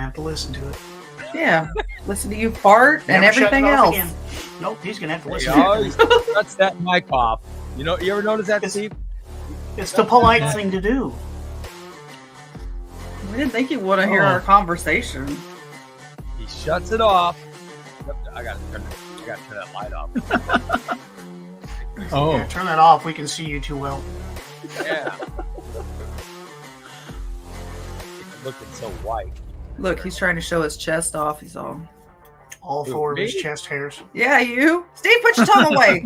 have to listen to it. Yeah, listen to you fart and Never shut it everything off else. again. Nope, he's gonna have to listen He to always it. shuts that mic off. You ever notice that, Steve? It's the polite thing to do. We didn't think you want to hear our conversation. He shuts it off. I gotta turn that light off. Yeah, turn that off. We can see you too well. Yeah. Looking so white. Look, he's trying to show his chest off. He's all four of his chest hairs. Yeah, you. Steve, put your tongue away.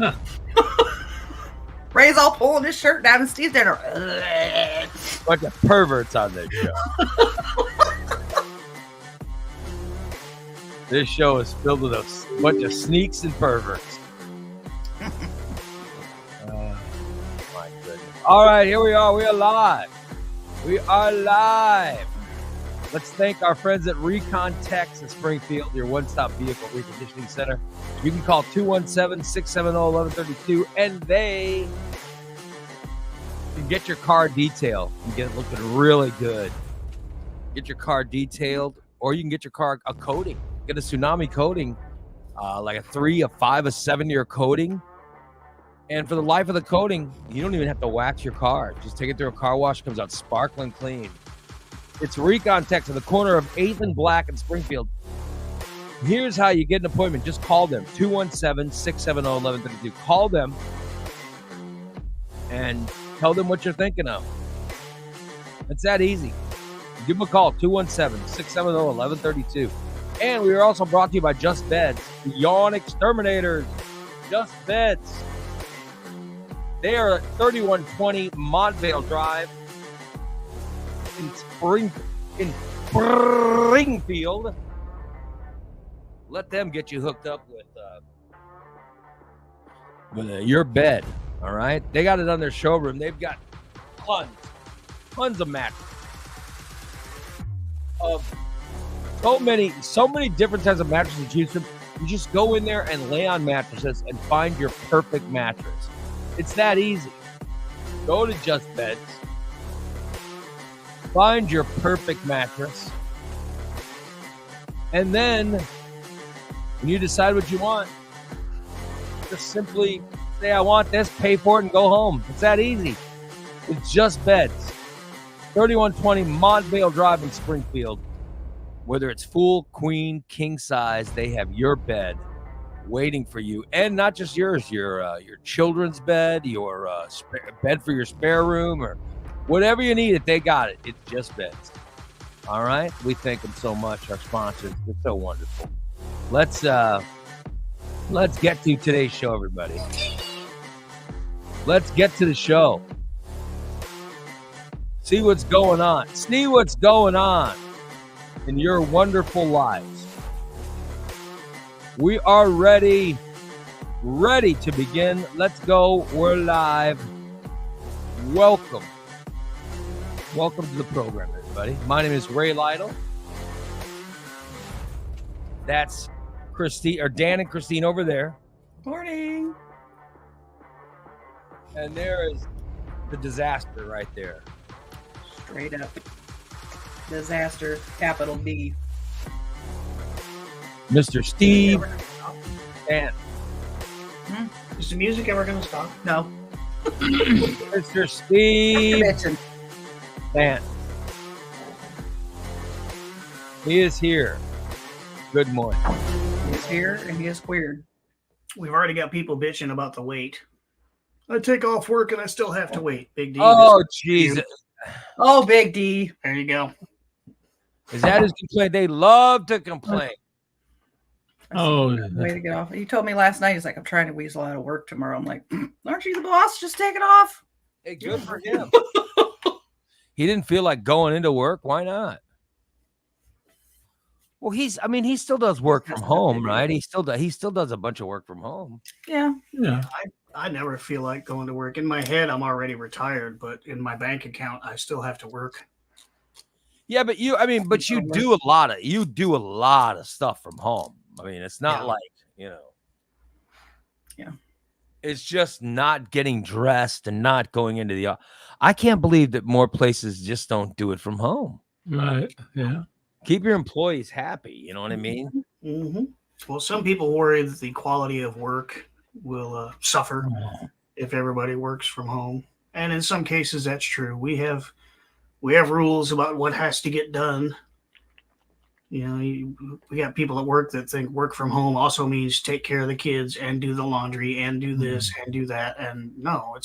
Ray's all pulling his shirt down, and Steve's there. Bunch of perverts on this show. This show is filled with a bunch of sneaks and perverts. My goodness. All right, here we are. We are live. We are live. Let's thank our friends at Recon Techs in Springfield, your one-stop vehicle reconditioning center. You can call 217-670-1132, and they can get your car detailed and get it looking really good. Get your car detailed, or you can get your car a coating. Get a tsunami coating, like a 3, a 5, a 7-year coating. And for the life of the coating, you don't even have to wax your car. Just take it through a car wash, comes out sparkling clean. It's Recon Techs on the corner of 8th and Black in Springfield. Here's how you get an appointment. Just call them, 217-670-1132. Call them and tell them what you're thinking of. It's that easy. Give them a call, 217-670-1132. And we are also brought to you by Just Beds, the Yawn Exterminators. Just Beds. They are at 3120 Montvale Drive in Springfield. Let them get you hooked up with your bed. All right, they got it on their showroom. They've got tons of mattresses. So many different types of mattresses to choose from. You just go in there and lay on mattresses and find your perfect mattress. It's that easy. Go to Just Beds. Find your perfect mattress. And then, when you decide what you want, just simply say, I want this, pay for it, and go home. It's that easy. It's Just Beds. 3120 Montvale Drive in Springfield. Whether it's full, queen, king size, they have your bed waiting for you. And not just yours, your children's bed, your bed for your spare room, or whatever you need, if they got it. It's Just Beds. All right? We thank them so much, our sponsors. They're so wonderful. Let's get to today's show, everybody. Let's get to the show. See what's going on. See what's going on in your wonderful lives. We are ready to begin. Let's go. We're live. Welcome to the program, everybody. My name is Ray Lytle. That's Christine, or Dan and Christine over there. Morning. And there is the disaster right there. Straight up. Disaster, capital D. Mr. Steve and Is the music ever going to stop? No. Mr. Steve and he is here. Good morning. He's here and he is queered. We've already got people bitching about the wait. I take off work and I still have to wait. Big D. Oh, Jesus. Oh, Big D. There you go. Is that his complaint? They love to complain. Oh, way to get off. He told me last night, he's like, I'm trying to weasel out of work tomorrow. I'm like, aren't you the boss? Just take it off. Hey, good for him. He didn't feel like going into work. Why not? Well, he still does work from home, right? He still does a bunch of work from home. Yeah. I never feel like going to work. In my head, I'm already retired, but in my bank account, I still have to work. Yeah, but you do a lot of stuff from home. I mean, it's not like, Yeah. It's just not getting dressed and not going into the. I can't believe that more places just don't do it from home. Right. Yeah. Keep your employees happy. You know what I mean? Mm-hmm. Well, some people worry that the quality of work will suffer if everybody works from home, and in some cases that's true. We have rules about what has to get done. You know, we got people at work that think work from home also means take care of the kids and do the laundry and do this and do that. And no,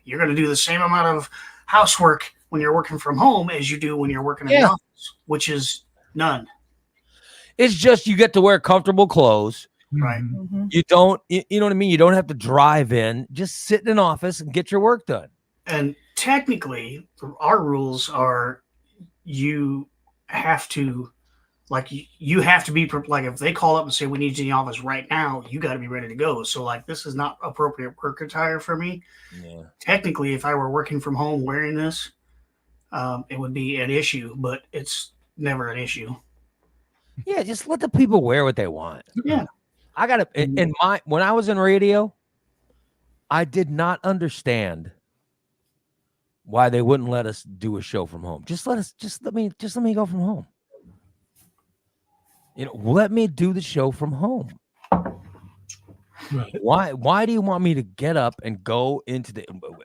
you're going to do the same amount of housework when you're working from home as you do when you're working in the office, which is none. It's just you get to wear comfortable clothes. Right. Mm-hmm. You don't, you know what I mean? You don't have to drive in. Just sit in an office and get your work done. And technically, our rules are you have to, like, you have to be, like, if they call up and say, we need you in the office right now, you got to be ready to go. So, like, this is not appropriate work attire for me. Yeah. Technically, if I were working from home wearing this, it would be an issue, but it's never an issue. Yeah, just let the people wear what they want. Yeah. I got to, when I was in radio, I did not understand why they wouldn't let us do a show from home. Just let me go from home. You know, let me do the show from home. Right. Why do you want me to get up and go into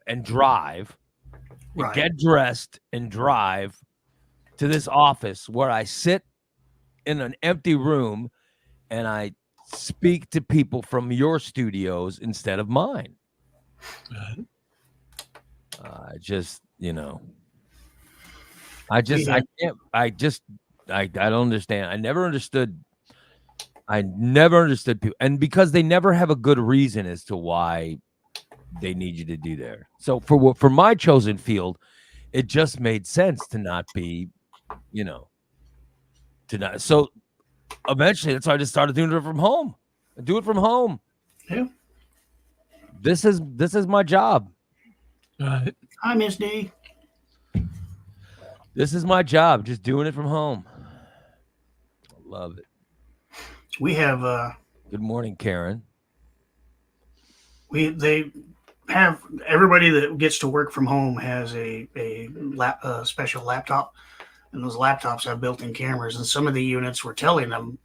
and drive, Right. get dressed and drive to this office where I sit in an empty room and I speak to people from your studios instead of mine? Right. I don't understand. I never understood people, and because they never have a good reason as to why they need you to do there. So for my chosen field, it just made sense to not be, so eventually that's why I just started doing it from home. I do it from home. Yeah. This is my job. Right. Hi, Miss D. This is my job, just doing it from home. I love it. We have Good morning, Karen. they have everybody that gets to work from home has a special laptop, and those laptops have built-in cameras. And some of the units were telling them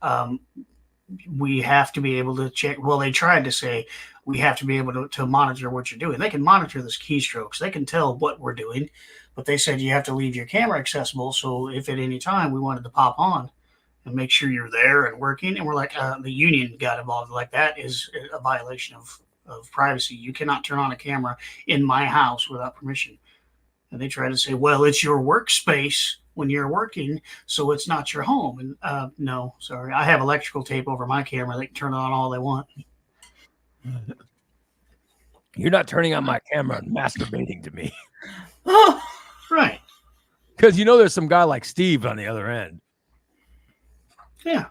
we have to be able to check. Well, they tried to say we have to be able to monitor what you're doing. They can monitor the keystrokes. They can tell what we're doing, but they said you have to leave your camera accessible. So if at any time we wanted to pop on and make sure you're there and working, and we're like, the union got involved. Like, that is a violation of privacy. You cannot turn on a camera in my house without permission. And they try to say, well, it's your workspace when you're working, so it's not your home. And no, sorry. I have electrical tape over my camera. They can turn it on all they want. You're not turning on my camera and masturbating to me. Right. Because there's some guy like Steve on the other end. Yeah.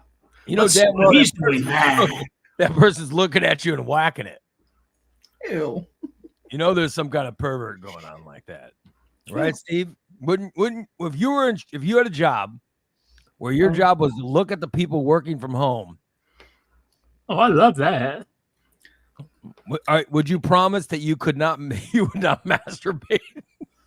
Damn well he's doing that. That person's looking at you and whacking it. Ew. There's some kind of pervert going on like that. Right, Steve? Wouldn't if you had a job where your job was to look at the people working from home? Oh, I love that. All right, would you promise that you would not masturbate?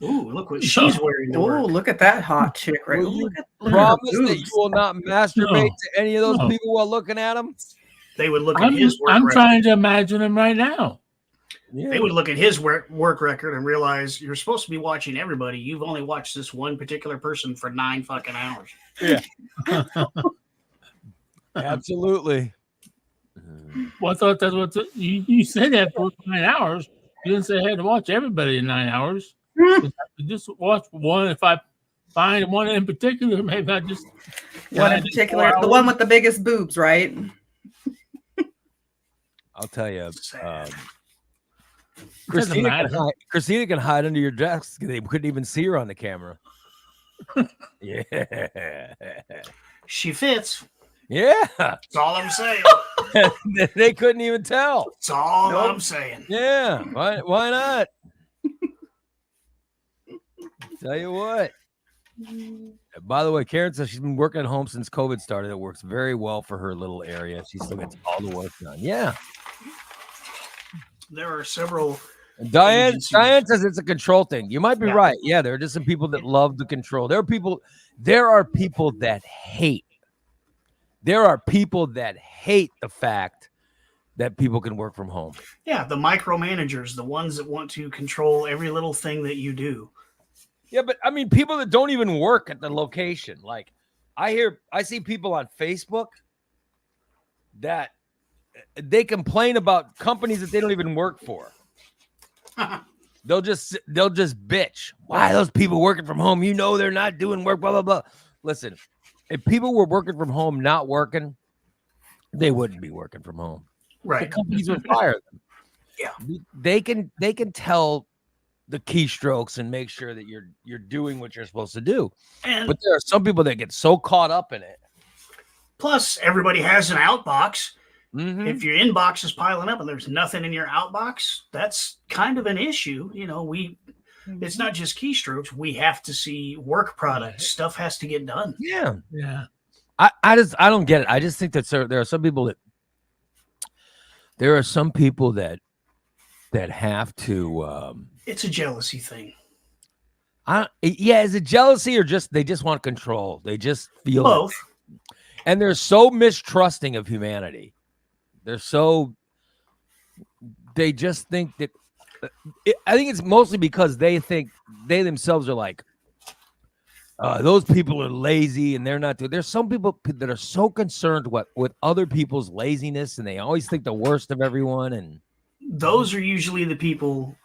Ooh, look what she's wearing to Oh, work. look at that hot chick right Will you look at promise her that you boobs. will not masturbate to any of those No. people while looking at them? They would look at his work I'm record. trying to imagine him right now. Yeah. They would look at his work record and realize you're supposed to be watching everybody. You've only watched this one particular person for 9 fucking hours. Yeah. Absolutely. Well, I thought that's what you said that for 9 hours. You didn't say I had to watch everybody in 9 hours. Just watch one. If I find one in particular, maybe I just One in particular, the one with the biggest boobs, right? I'll tell you. doesn't Christina matter. Christina can hide under your desk. They couldn't even see her on the camera. Yeah. She fits. Yeah. That's all I'm saying. They couldn't even tell. That's all I'm saying. Yeah. Why not? Tell you what. By the way, Karen says she's been working at home since COVID started. It works very well for her little area. She still gets all the work done. Yeah. There are several. Diane agencies. says it's a control thing. You might be right. Yeah, there are just some people that love the control. There are people that hate there are people that hate the fact that people can work from home. Yeah, the micromanagers, the ones that want to control every little thing that you do. Yeah, but I mean, people that don't even work at the location. Like, I see people on Facebook that they complain about companies that they don't even work for. They'll just bitch. Why are those people working from home? You know they're not doing work, blah, blah, blah. Listen, if people were working from home, not working, they wouldn't be working from home. Right. The companies would fire them. Yeah. They can tell the keystrokes and make sure that you're doing what you're supposed to do. But there are some people that get so caught up in it. Plus, everybody has an outbox. Mm-hmm. If your inbox is piling up and there's nothing in your outbox, that's kind of an issue. You know, it's not just keystrokes. We have to see work products. Stuff has to get done. Yeah. Yeah. I don't get it. I just think that there are some people that have to. It's a jealousy thing. Is it jealousy or they just want control? They just feel both. And they're so mistrusting of humanity. They just think that. I think it's mostly because they think they themselves are like, those people are lazy and they're not. There's some people that are so concerned with other people's laziness, and they always think the worst of everyone. And those are usually the people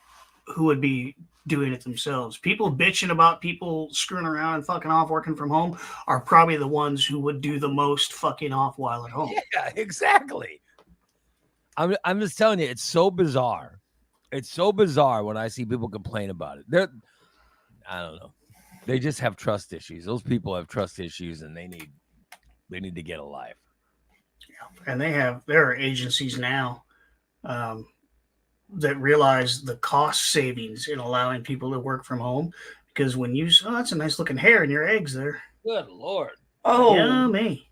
who would be doing it themselves. People bitching about people screwing around and fucking off working from home are probably the ones who would do the most fucking off while at home. Yeah, exactly. I'm just telling you, it's so bizarre. It's so bizarre when I see people complain about it. I don't know. They just have trust issues. Those people have trust issues, and they need to get a life. Yeah. And there are agencies now that realize the cost savings in allowing people to work from home, because when that's a nice looking hair in your eggs there. Good Lord. Oh, yummy.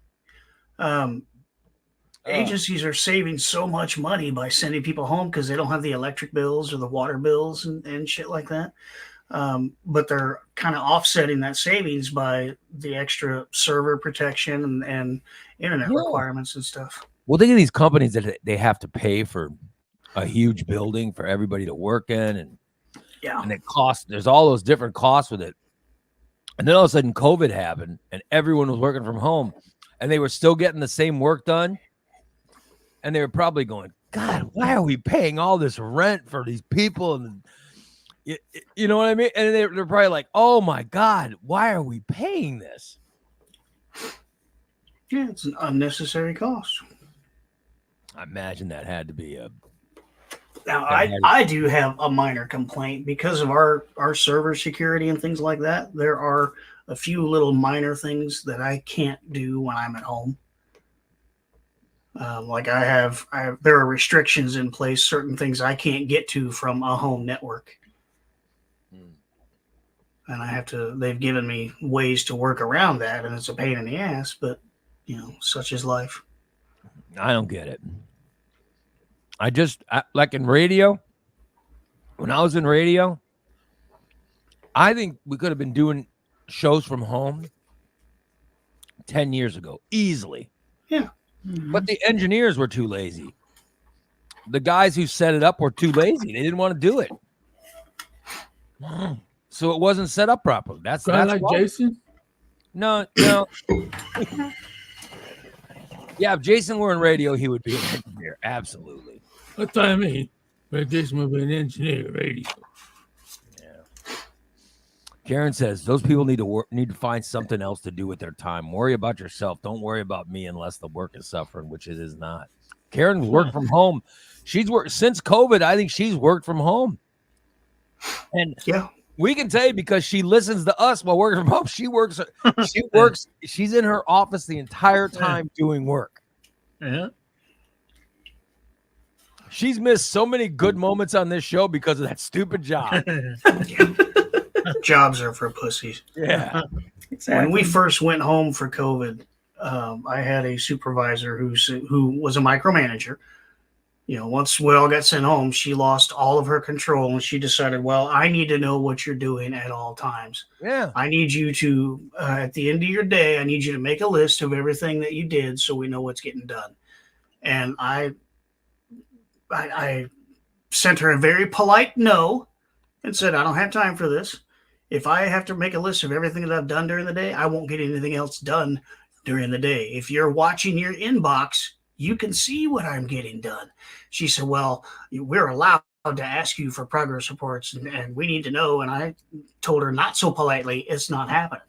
Agencies are saving so much money by sending people home because they don't have the electric bills or the water bills and shit like that. But they're kind of offsetting that savings by the extra server protection and internet requirements and stuff. Well, think of these companies that they have to pay for a huge building for everybody to work in, and it costs. There's all those different costs with it. And then all of a sudden, COVID happened, and everyone was working from home, and they were still getting the same work done. And they were probably going, God, why are we paying all this rent for these people? And you know what I mean? And they're probably like, oh my God, why are we paying this? Yeah, it's an unnecessary cost. I imagine that had to be Now, I do have a minor complaint because of our server security and things like that. There are a few little minor things that I can't do when I'm at home. Like there are restrictions in place, certain things I can't get to from a home network. And they've given me ways to work around that, and it's a pain in the ass, but such is life. I don't get it. Like in radio, when I was in radio, I think we could have been doing shows from home 10 years ago, easily. Yeah. But the engineers were too lazy. The guys who set it up were too lazy. They didn't want to do it. So it wasn't set up properly. That's like why. Jason? No. Yeah, if Jason were in radio, he would be an engineer. Absolutely. That's what I mean. But Jason would be an engineer at radio. Yeah. Karen says those people need to find something else to do with their time. Worry about yourself. Don't worry about me unless the work is suffering, which it is not. Karen worked from home. She's worked since COVID. I think she's worked from home. And we can tell you because she listens to us while working from home. She works. She's in her office the entire time doing work. Yeah. She's missed so many good moments on this show because of that stupid job. Jobs are for pussies. Yeah. Exactly. When we first went home for COVID, I had a supervisor who was a micromanager, Once we all got sent home, she lost all of her control and she decided, well, I need to know what you're doing at all times. Yeah. I need you to, at the end of your day, I need you to make a list of everything that you did so we know what's getting done. And I sent her a very polite no and said, I don't have time for this. If I have to make a list of everything that I've done during the day, I won't get anything else done during the day. If you're watching your inbox, you can see what I'm getting done. She said, well, we're allowed to ask you for progress reports and we need to know. And I told her not so politely, it's not happening.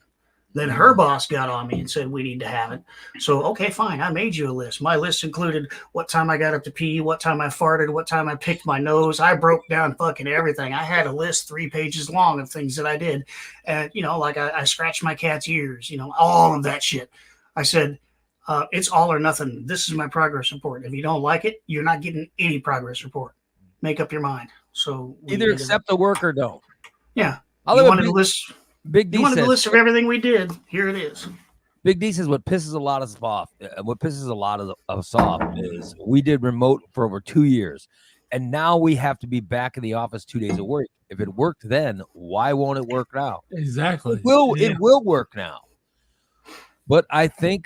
Then her boss got on me and said, we need to have it. So, okay, fine. I made you a list. My list included what time I got up to pee, what time I farted, what time I picked my nose. I broke down fucking everything. I had a list 3 pages long of things that I did. And, like I scratched my cat's ears, all of that shit. I said, it's all or nothing. This is my progress report. If you don't like it, you're not getting any progress report. Make up your mind. So either accept the work or don't. Yeah. You wanted a list. Big D you wanted says, a list of everything we did. Here it is. Big D says what pisses a lot of us off. What pisses a lot of us off is we did remote for over 2 years, and now we have to be back in the office 2 days a week. If it worked then, why won't it work now? Exactly. It will work now. But I think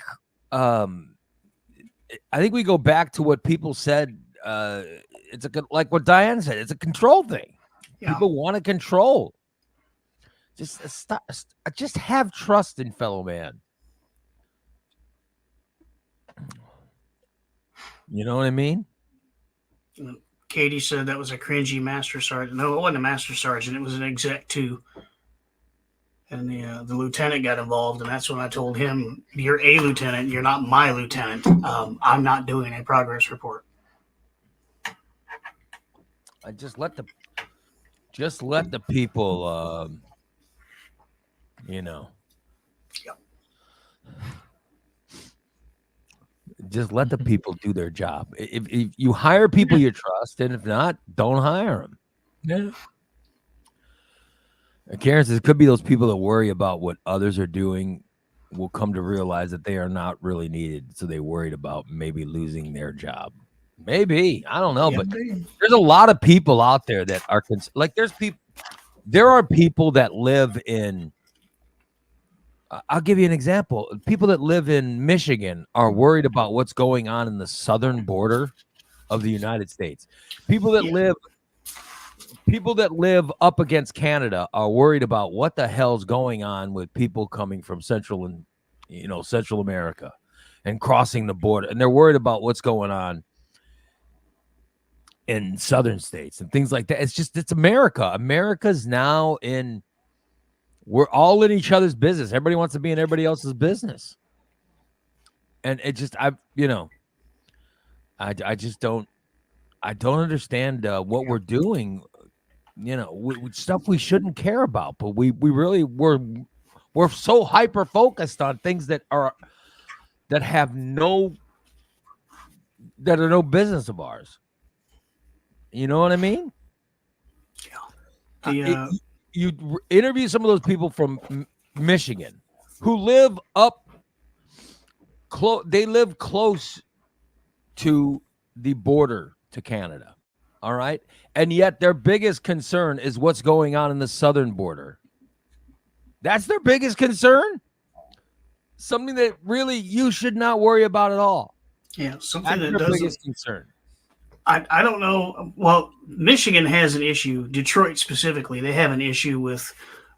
we go back to what people said. It's like what Diane said. It's a control thing. Yeah. People want to control. Just have trust in fellow man. You know what I mean? Katie said that was a cringy master sergeant. No, it wasn't a master sergeant. It was an exec too. And the lieutenant got involved, and that's when I told him, "You're a lieutenant. You're not my lieutenant. I'm not doing a progress report." I just let the people, Yep. Just let the people do their job. If you hire people you trust, and if not, don't hire them. Yeah. Karen says it could be those people that worry about what others are doing will come to realize that they are not really needed, so they worried about maybe losing their job. Maybe, I don't know, but there's a lot of people out there that are like there are people that live in. I'll give you an example. People that live in Michigan are worried about what's going on in the southern border of the United States. People that live up against Canada are worried about what the hell's going on with people coming from Central America and crossing the border. And they're worried about what's going on in southern states and things like that. It's America. America's now we're all in each other's business. Everybody wants to be in everybody else's business. And I just don't understand what we're doing, with stuff we shouldn't care about, but we're so hyper focused on things that are no business of ours. You know what I mean? Yeah. You interview some of those people from Michigan who live they live close to the border to Canada. All right. And yet their biggest concern is what's going on in the southern border. That's their biggest concern. Something that really you should not worry about at all. Yeah. Something That's that their biggest concern. I don't know. Well, Michigan has an issue. Detroit specifically, they have an issue with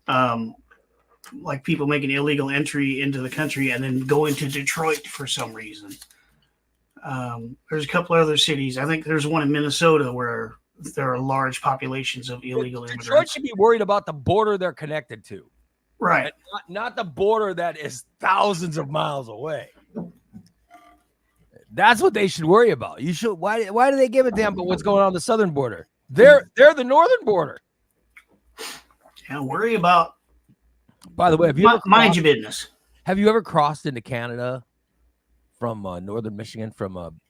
like people making illegal entry into the country and then going to Detroit for some reason. There's a couple other cities. I think there's one in Minnesota where there are large populations of illegal immigrants. Detroit should be worried about the border they're connected to. Right. Not the border that is thousands of miles away. That's what they should worry about. You should. Why do they give a damn about what's going on the southern border? They're the northern border. And worry about. By the way, mind your business. Have you ever crossed into Canada from northern Michigan from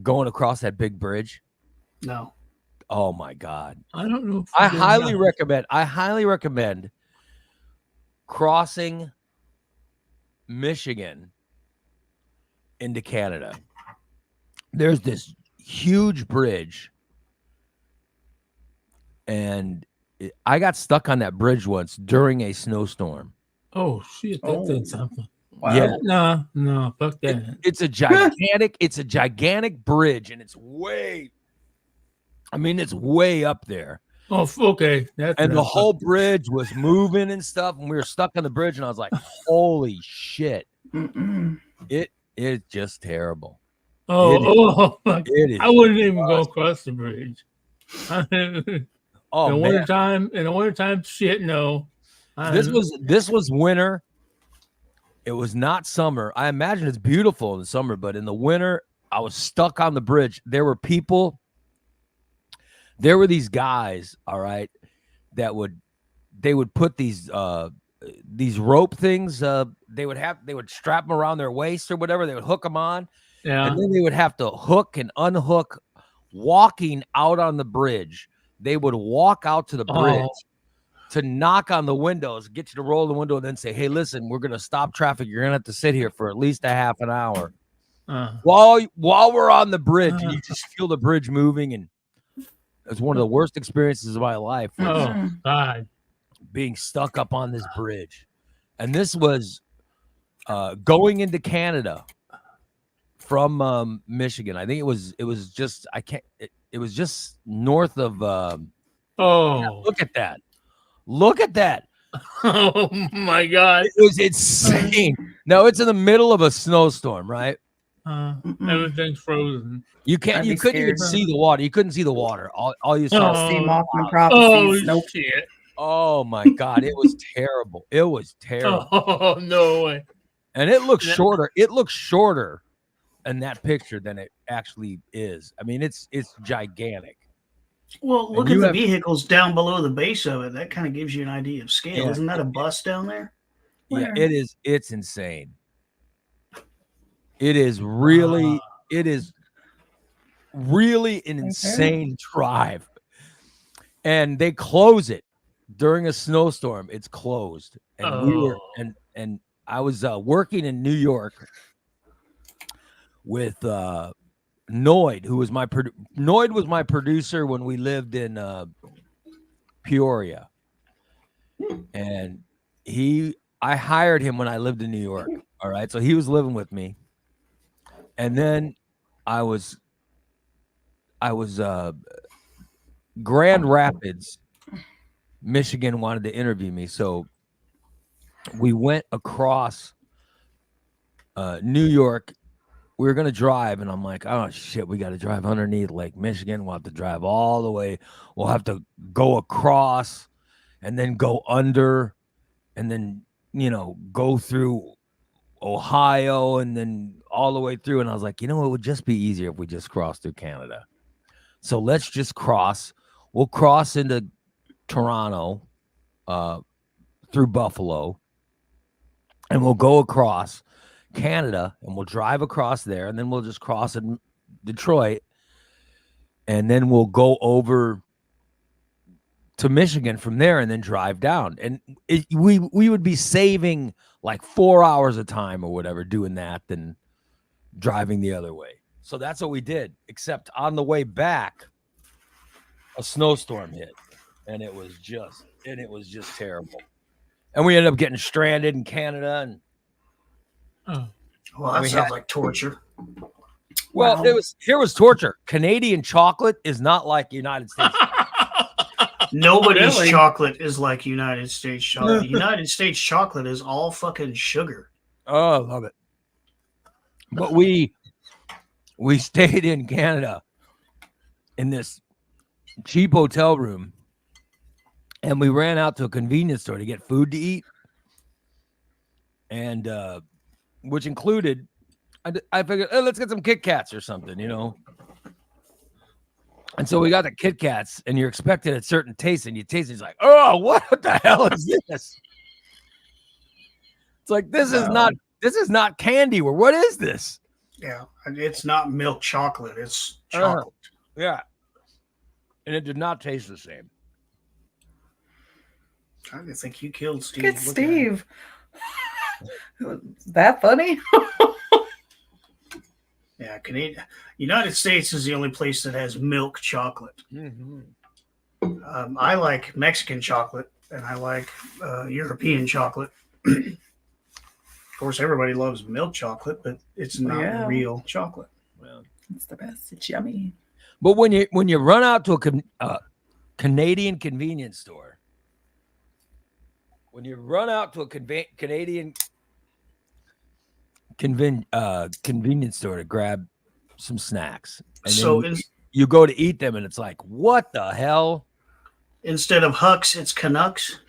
going across that big bridge? No. Oh my God! I don't know. I highly recommend crossing Michigan into Canada. There's this huge bridge, and I got stuck on that bridge once during a snowstorm. Oh shit, that's Oh. something. Wow. Yeah. No, fuck that. It's a gigantic bridge, and it's way up there. Oh, okay. That's And the enough. whole bridge was moving and stuff, and we were stuck on the bridge, and I was like, holy shit. Mm-mm. It's just terrible. Oh, fuck. It is. I wouldn't even go across the bridge. In Oh, the man. wintertime, shit, no. This was winter. It was not summer. I imagine it's beautiful in the summer, but in the winter, I was stuck on the bridge. There were these guys, all right, they would put these rope things, they would strap them around their waist or whatever, they would hook them on, and then they would have to hook and unhook walking out on the bridge. They would walk out to the bridge to knock on the windows, get you to roll the window, and then say, hey, listen, we're going to stop traffic. You're going to have to sit here for at least a half an hour. While we're on the bridge, and you just feel the bridge moving, and it's one of the worst experiences of my life. Oh, God. Being stuck up on this bridge. And this was going into Canada from Michigan. I think it was just it was just north of look at that. Oh my God. It was insane. No, it's in the middle of a snowstorm, right? Everything's frozen. You couldn't even see the water. You couldn't see the water. All you saw See Mothman Oh prophecies. Nope. shit. Oh my God, it was terrible. It was terrible. Oh no way. And it looks shorter. It looks shorter in that picture than it actually is. I mean, it's gigantic. Well, look at the vehicles down below the base of it. That kind of gives you an idea of scale. Yeah. Isn't that a bus down there? Yeah, it is. It's insane. It is really an insane drive. And they close it during a snowstorm. It's closed. And we were and I was working in New York with Noid, who was my producer when we lived in Peoria. And I hired him when I lived in New York. All right. So he was living with me. And then I was Grand Rapids, Michigan wanted to interview me. So we went across New York. We were going to drive, and I'm like, oh, shit, we got to drive underneath Lake Michigan. We'll have to drive all the way. We'll have to go across and then go under and then, go through Ohio and then all the way through. And I was like, it would just be easier if we just crossed through Canada. So let's just cross. We'll cross into Toronto through Buffalo, and we'll go across Canada, and we'll drive across there, and then we'll just cross in Detroit, and then we'll go over to Michigan from there, and then drive down. And we would be saving like 4 hours of time or whatever doing that than driving the other way. So that's what we did, except on the way back, a snowstorm hit, and it was just terrible. And we ended up getting stranded in Canada. And well, that sounds like torture. Well, Wow. Here was torture. Canadian chocolate is not like United States. Nobody's chocolate is like United States chocolate. United States chocolate is all fucking sugar. Oh, I love it. But we stayed in Canada in this cheap hotel room, and we ran out to a convenience store to get food to eat, and which included, I figured, let's get some Kit Kats or something, And so we got the Kit Kats, and you're expecting a certain taste, and you taste it, it's like, oh, what the hell is this? It's like, this is not candy. Or what is this? Yeah, it's not milk chocolate. It's chocolate. Yeah. And it did not taste the same. I think you killed Steve. Look at Steve. Is that funny? Yeah, Yeah, Canadian. United States is the only place that has milk chocolate. Mm-hmm. I like Mexican chocolate, and I like European chocolate. Of course, everybody loves milk chocolate, but it's not real chocolate. Well, it's the best. It's yummy. But when you run out to a Canadian convenience store, when you run out to a Canadian convenience store to grab some snacks, and then you go to eat them, and it's like, what the hell? Instead of Hucks, it's Canucks.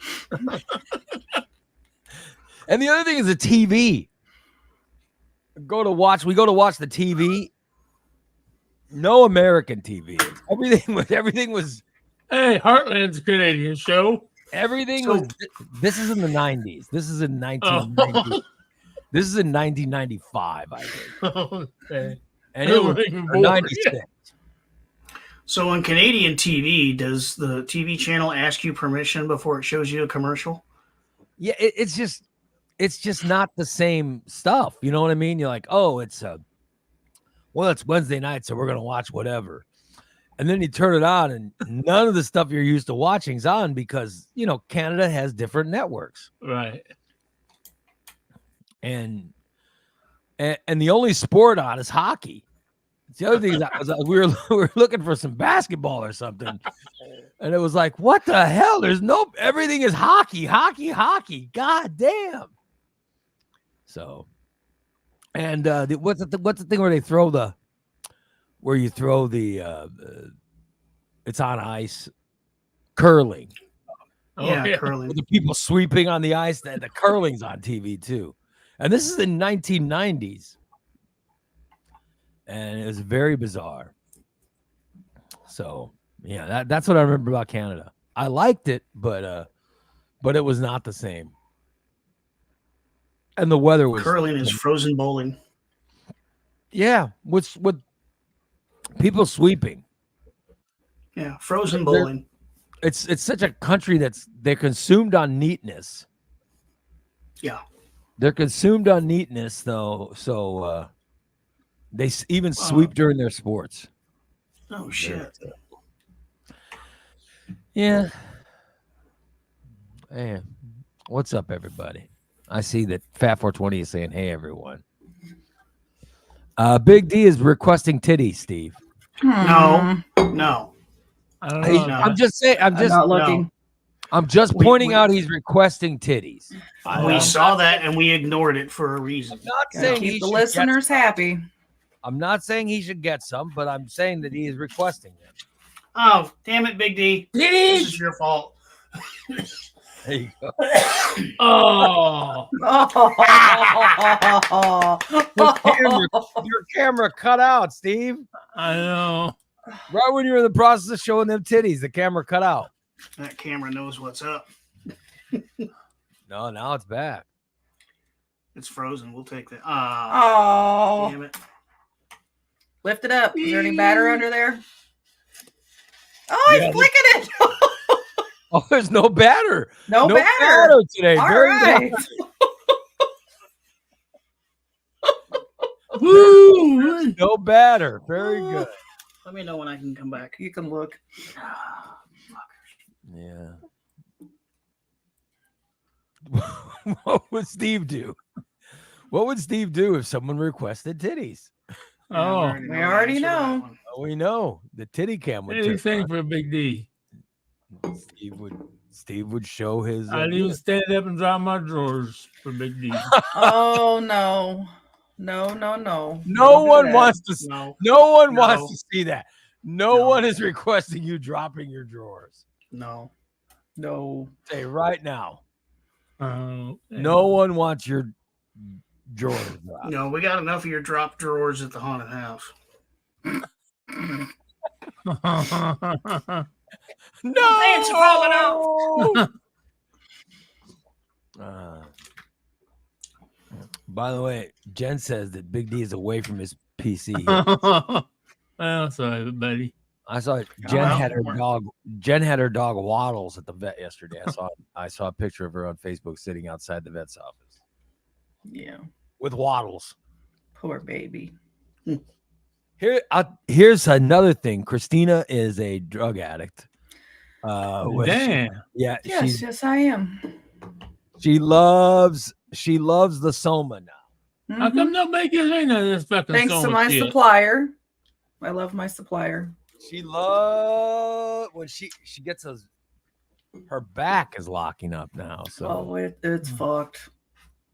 And the other thing is the TV. We go to watch the TV. No American TV. Everything was. Hey, Heartland's a Canadian show. Everything was. This is in the 90s. This is in 1990. This is in 1995, I think. Okay. And it was 96. So on Canadian TV, does the TV channel ask you permission before it shows you a commercial? Yeah, it's just not the same stuff. You know what I mean? You're like, oh, it's Wednesday night, so we're gonna watch whatever. And then you turn it on, and none of the stuff you're used to watching is on because Canada has different networks, right? And the only sport on is hockey. The other thing is we were looking for some basketball or something, and it was like, what the hell? Everything is hockey. God damn. So, and what's the thing where you throw the it's on ice, curling. Yeah, curling. The people sweeping on the ice. The curling's on TV too, and this is in 1990s. And it was very bizarre. So yeah, that's what I remember about Canada. I liked it, but it was not the same. And the weather was curling is frozen bowling. Yeah, with people sweeping. Yeah, frozen bowling. It's such a country they're consumed on neatness. Yeah, they're consumed on neatness though. So. They even sweep during their sports. Oh, shit. Yeah. Hey, what's up, everybody? I see that Fat 420 is saying, hey, everyone. Big D is requesting titties, Steve. No. I'm just saying. I'm not looking. No. I'm just pointing out he's requesting titties. We saw that and we ignored it for a reason. I'm not saying keep the listeners happy. I'm not saying he should get some, but I'm saying that he is requesting them. Oh, damn it, Big D. This is your fault. There you go. Oh. Your camera cut out, Steve. I know. Right when you were in the process of showing them titties, the camera cut out. That camera knows what's up. No, now it's back. It's frozen. We'll take that. Oh. Damn it. Lift it up. Is there any batter under there? Oh, he's flicking it. Oh, there's no batter. No batter today. All right. Woo! No batter. Very good. Let me know when I can come back. You can look. Yeah. What would Steve do? What would Steve do if someone requested titties? Oh, we already know. We know the titty cam would anything for a Big D. Steve would show his. I'd even stand up and drop my drawers for Big D. Oh no. No one wants to. No one wants to see that. No one is requesting you dropping your drawers. No. Say right now. No one wants your drawers dropped. No, we got enough of your drop drawers at the haunted house. No, pants are falling out. By the way, Jen says that Big D is away from his PC. Well, sorry, buddy. I saw Jen had her dog. Jen had her dog Waddles at the vet yesterday. I saw a picture of her on Facebook sitting outside the vet's office. Yeah, with Waddles. Poor baby. Here's another thing. Christina is a drug addict. Damn. Yes, I am. She loves the Soma now. How come nobody gives me none of this fucking Thanks to Soma my shit? supplier. I love my supplier. She loves when she gets her back is locking up now. So Oh, it's fucked.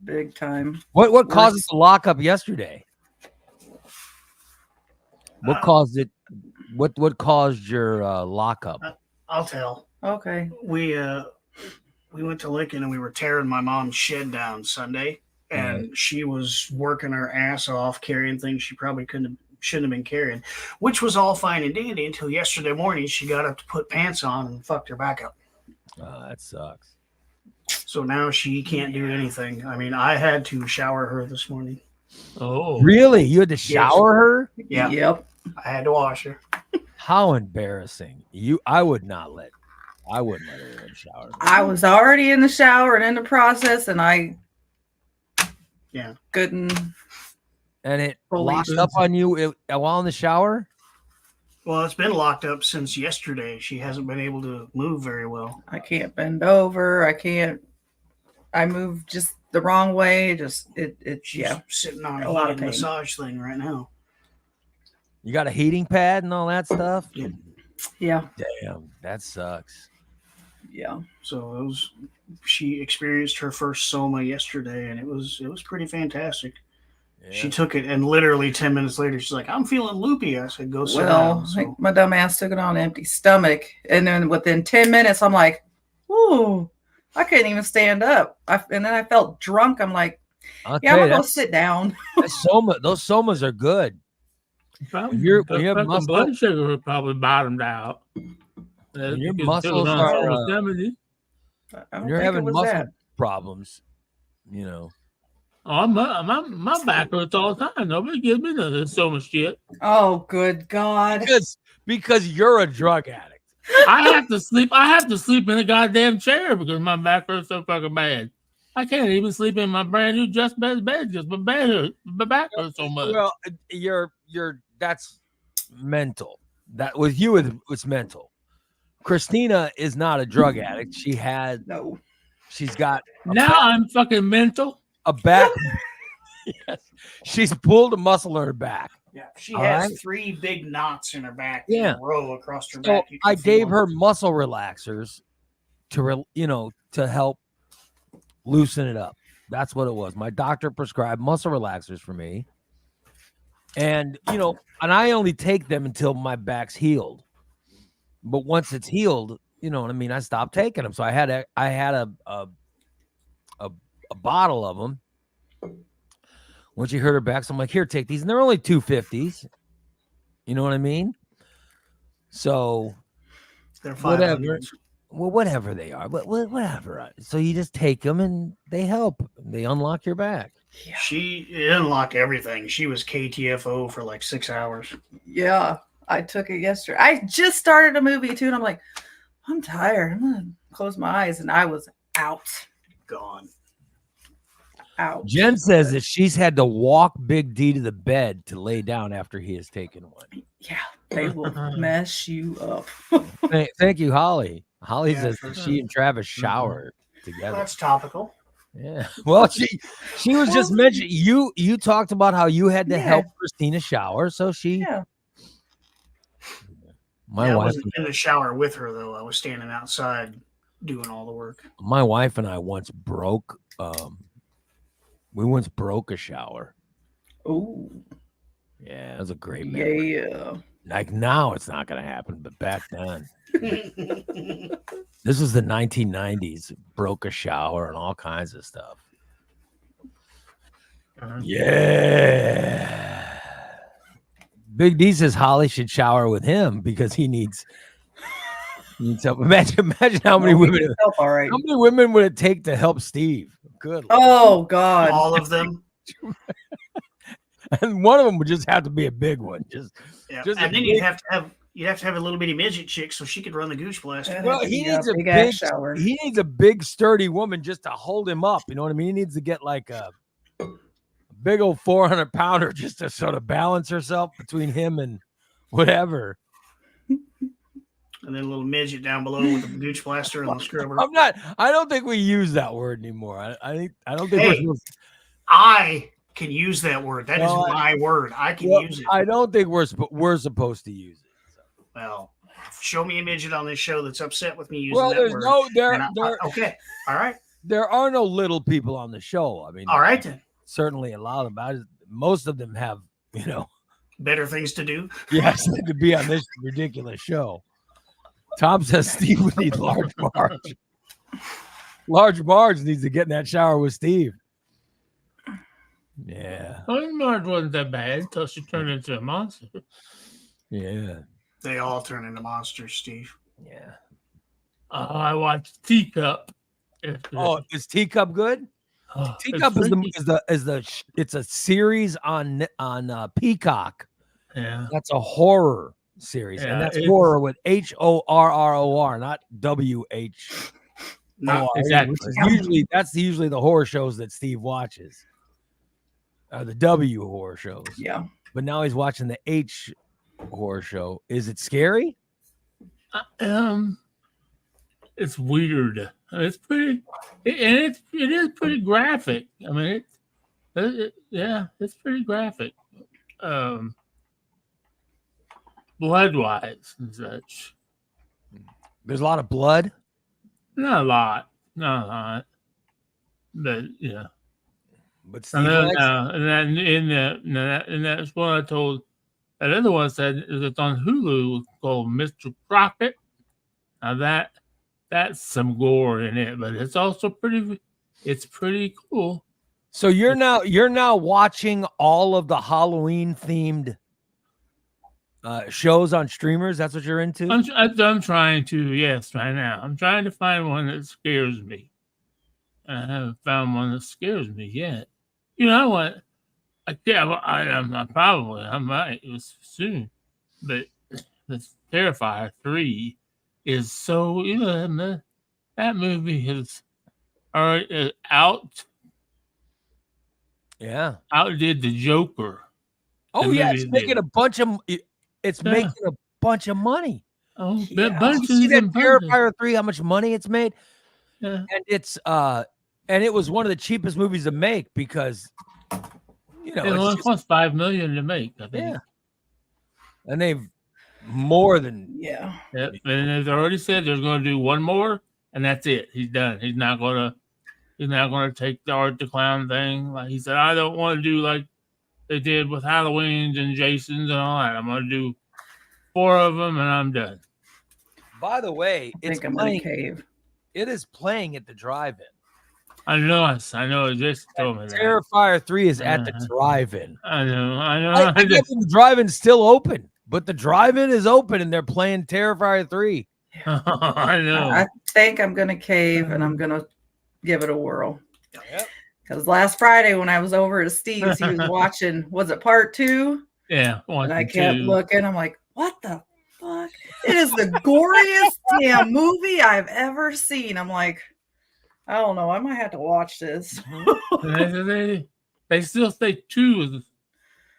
Big time. what caused it to lock up yesterday? What caused it? What caused your lockup? I'll tell. Okay. We went to Lincoln and we were tearing my mom's shed down Sunday, and she was working her ass off carrying things she probably shouldn't have been carrying, which was all fine and dandy until yesterday morning. She got up to put pants on and fucked her back up. That sucks. So now she can't do anything. I mean, I had to shower her this morning. Oh, Really? You had to shower her? Yeah. Yep. I had to wash her. How embarrassing! I wouldn't let her in shower. I was already in the shower and in the process, and I couldn't. And it locked up on you while in the shower? Well, it's been locked up since yesterday. She hasn't been able to move very well. I can't bend over. I move just the wrong way. She's sitting on a lot of pain. massage thing right now. You got a heating pad and all that stuff? Yeah. Damn, that sucks. Yeah. So she experienced her first Soma yesterday, and it was pretty fantastic. Yeah. She took it, and literally 10 minutes later, she's like, "I'm feeling loopy." I said, "Go sit down." So, my dumb ass took it on an empty stomach, and then within 10 minutes, I'm like, "Ooh, I couldn't even stand up." And then I felt drunk. I'm like, I'm gonna go sit down. Those Somas are good. Your blood sugar probably bottomed out. Your muscles are. You're having muscle problems, you know. Oh, my back hurts all the time. Nobody gives me none of this Soma shit. Oh, good God! Because you're a drug addict. I have to sleep. I have to sleep in a goddamn chair because my back hurts so fucking bad. I can't even sleep in my brand new Just Bed bed because my back hurts so much. Well, that's mental. That with you, it's mental. Christina is not a drug addict. She's got. I'm fucking mental. A back. Yes, she's pulled a muscle in her back. Yeah, she has 3 big knots in her back. In a row across her so back. I gave her muscle relaxers to help loosen it up. That's what it was. My doctor prescribed muscle relaxers for me, and and I only take them until my back's healed. But once it's healed, you know what I mean, I stopped taking them. So I had a bottle of them. When she hurt her back, so I'm like, "Here, take these," and they're only $2.50s. You know what I mean? So they're whatever. Well, whatever they are, but whatever. So you just take them, and they help. They unlock your back. Yeah. She unlocked everything. She was KTFO for like 6 hours. Yeah, I took it yesterday. I just started a movie too, and I'm like, I'm tired. I'm gonna close my eyes, and I was out. Gone. Out. Jen says that she's had to walk Big D to the bed to lay down after he has taken one. Yeah, they will mess you up. Thank you, Holly. Holly says that she and Travis shower together. That's topical. Yeah. Well, she was just mentioning you talked about how you had to help Christina shower, so she. Yeah. I wasn't in the shower with her though. I was standing outside doing all the work. My wife and I once broke. We once broke a shower. Oh. Yeah, it was a great memory. Yeah. Like now it's not going to happen, but back then. This was the 1990s. Broke a shower and all kinds of stuff. Yeah. Big D says Holly should shower with him because he needs help. Imagine how many women. All right. How many women would it take to help Steve? Good. Oh God. All of them. And one of them would just have to be a big one. And then you'd have to have a little bitty midget chick so she could run the gooch blast. Well, he needs a big shower. He needs a big, sturdy woman just to hold him up. You know what I mean? He needs to get like a big old 400-pounder just to sort of balance herself between him and whatever. And then a little midget down below with the gooch blaster and the scrubber. I don't think we use that word anymore. I don't think we're supposed to. I can use that word. That is my word. I can use it. I don't think we're supposed to use it. So. Well, show me a midget on this show that's upset with me using that word. Okay. All right. There are no little people on the show. I mean, all right then. Certainly a lot of them. Most of them have, better things to do. Yes, to be on this ridiculous show. Tom says Steve would need Large Marge. Large Marge needs to get in that shower with Steve. Yeah. Large Marge wasn't that bad until she turned into a monster. Yeah. They all turn into monsters, Steve. Yeah. I watched Teacup. Is Teacup good? Teacup it's a series on Peacock. Yeah. That's a horror series, and that's horror with HORROR, not WH. Exactly. That's usually the horror shows that Steve watches. The W horror shows. Yeah. But now he's watching the H horror show. Is it scary? It's weird. It's pretty, it is pretty graphic. I mean, it's pretty graphic. Blood-wise and such. There's a lot of blood. Not a lot. But yeah. But Steve and that's what I told. That other one said it's on Hulu called Mr. Crockett. Now that's some gore in it, but it's also pretty cool. So you're now watching all of the Halloween themed shows on streamers. That's what you're into. I'm trying to. Yes, right now I'm trying to find one that scares me. I haven't found one that scares me yet. You know what? I might soon, but the Terrifier 3 is so that movie is out. Yeah, outdid the Joker. Oh yeah, it's making a bunch of money. Oh, yeah. You see that Terrifier 3? How much money it's made? Yeah, and it's and it was one of the cheapest movies to make because it only cost $5 million to make. I think. Yeah, and they've more than Yep. And they've already said there's going to do one more, and that's it. He's done. He's not going to take the Art the Clown thing. Like he said, I don't want to do like they did with Halloween's and Jason's and all that. I'm going to do 4 of them, and I'm done. By the way, I'm in a cave. It is playing at the drive-in. I know. Just told me that. Terrifier 3 is at the drive-in. I know. I guess the drive-in's still open, but the drive-in is open, and they're playing Terrifier 3. I know. I think I'm going to cave, and I'm going to give it a whirl. Yep. Because last Friday when I was over at Steve's, he was watching, was it part 2? Yeah. And I kept looking. I'm like, what the fuck? It is the goriest damn movie I've ever seen. I'm like, I don't know. I might have to watch this. They still say 2 is.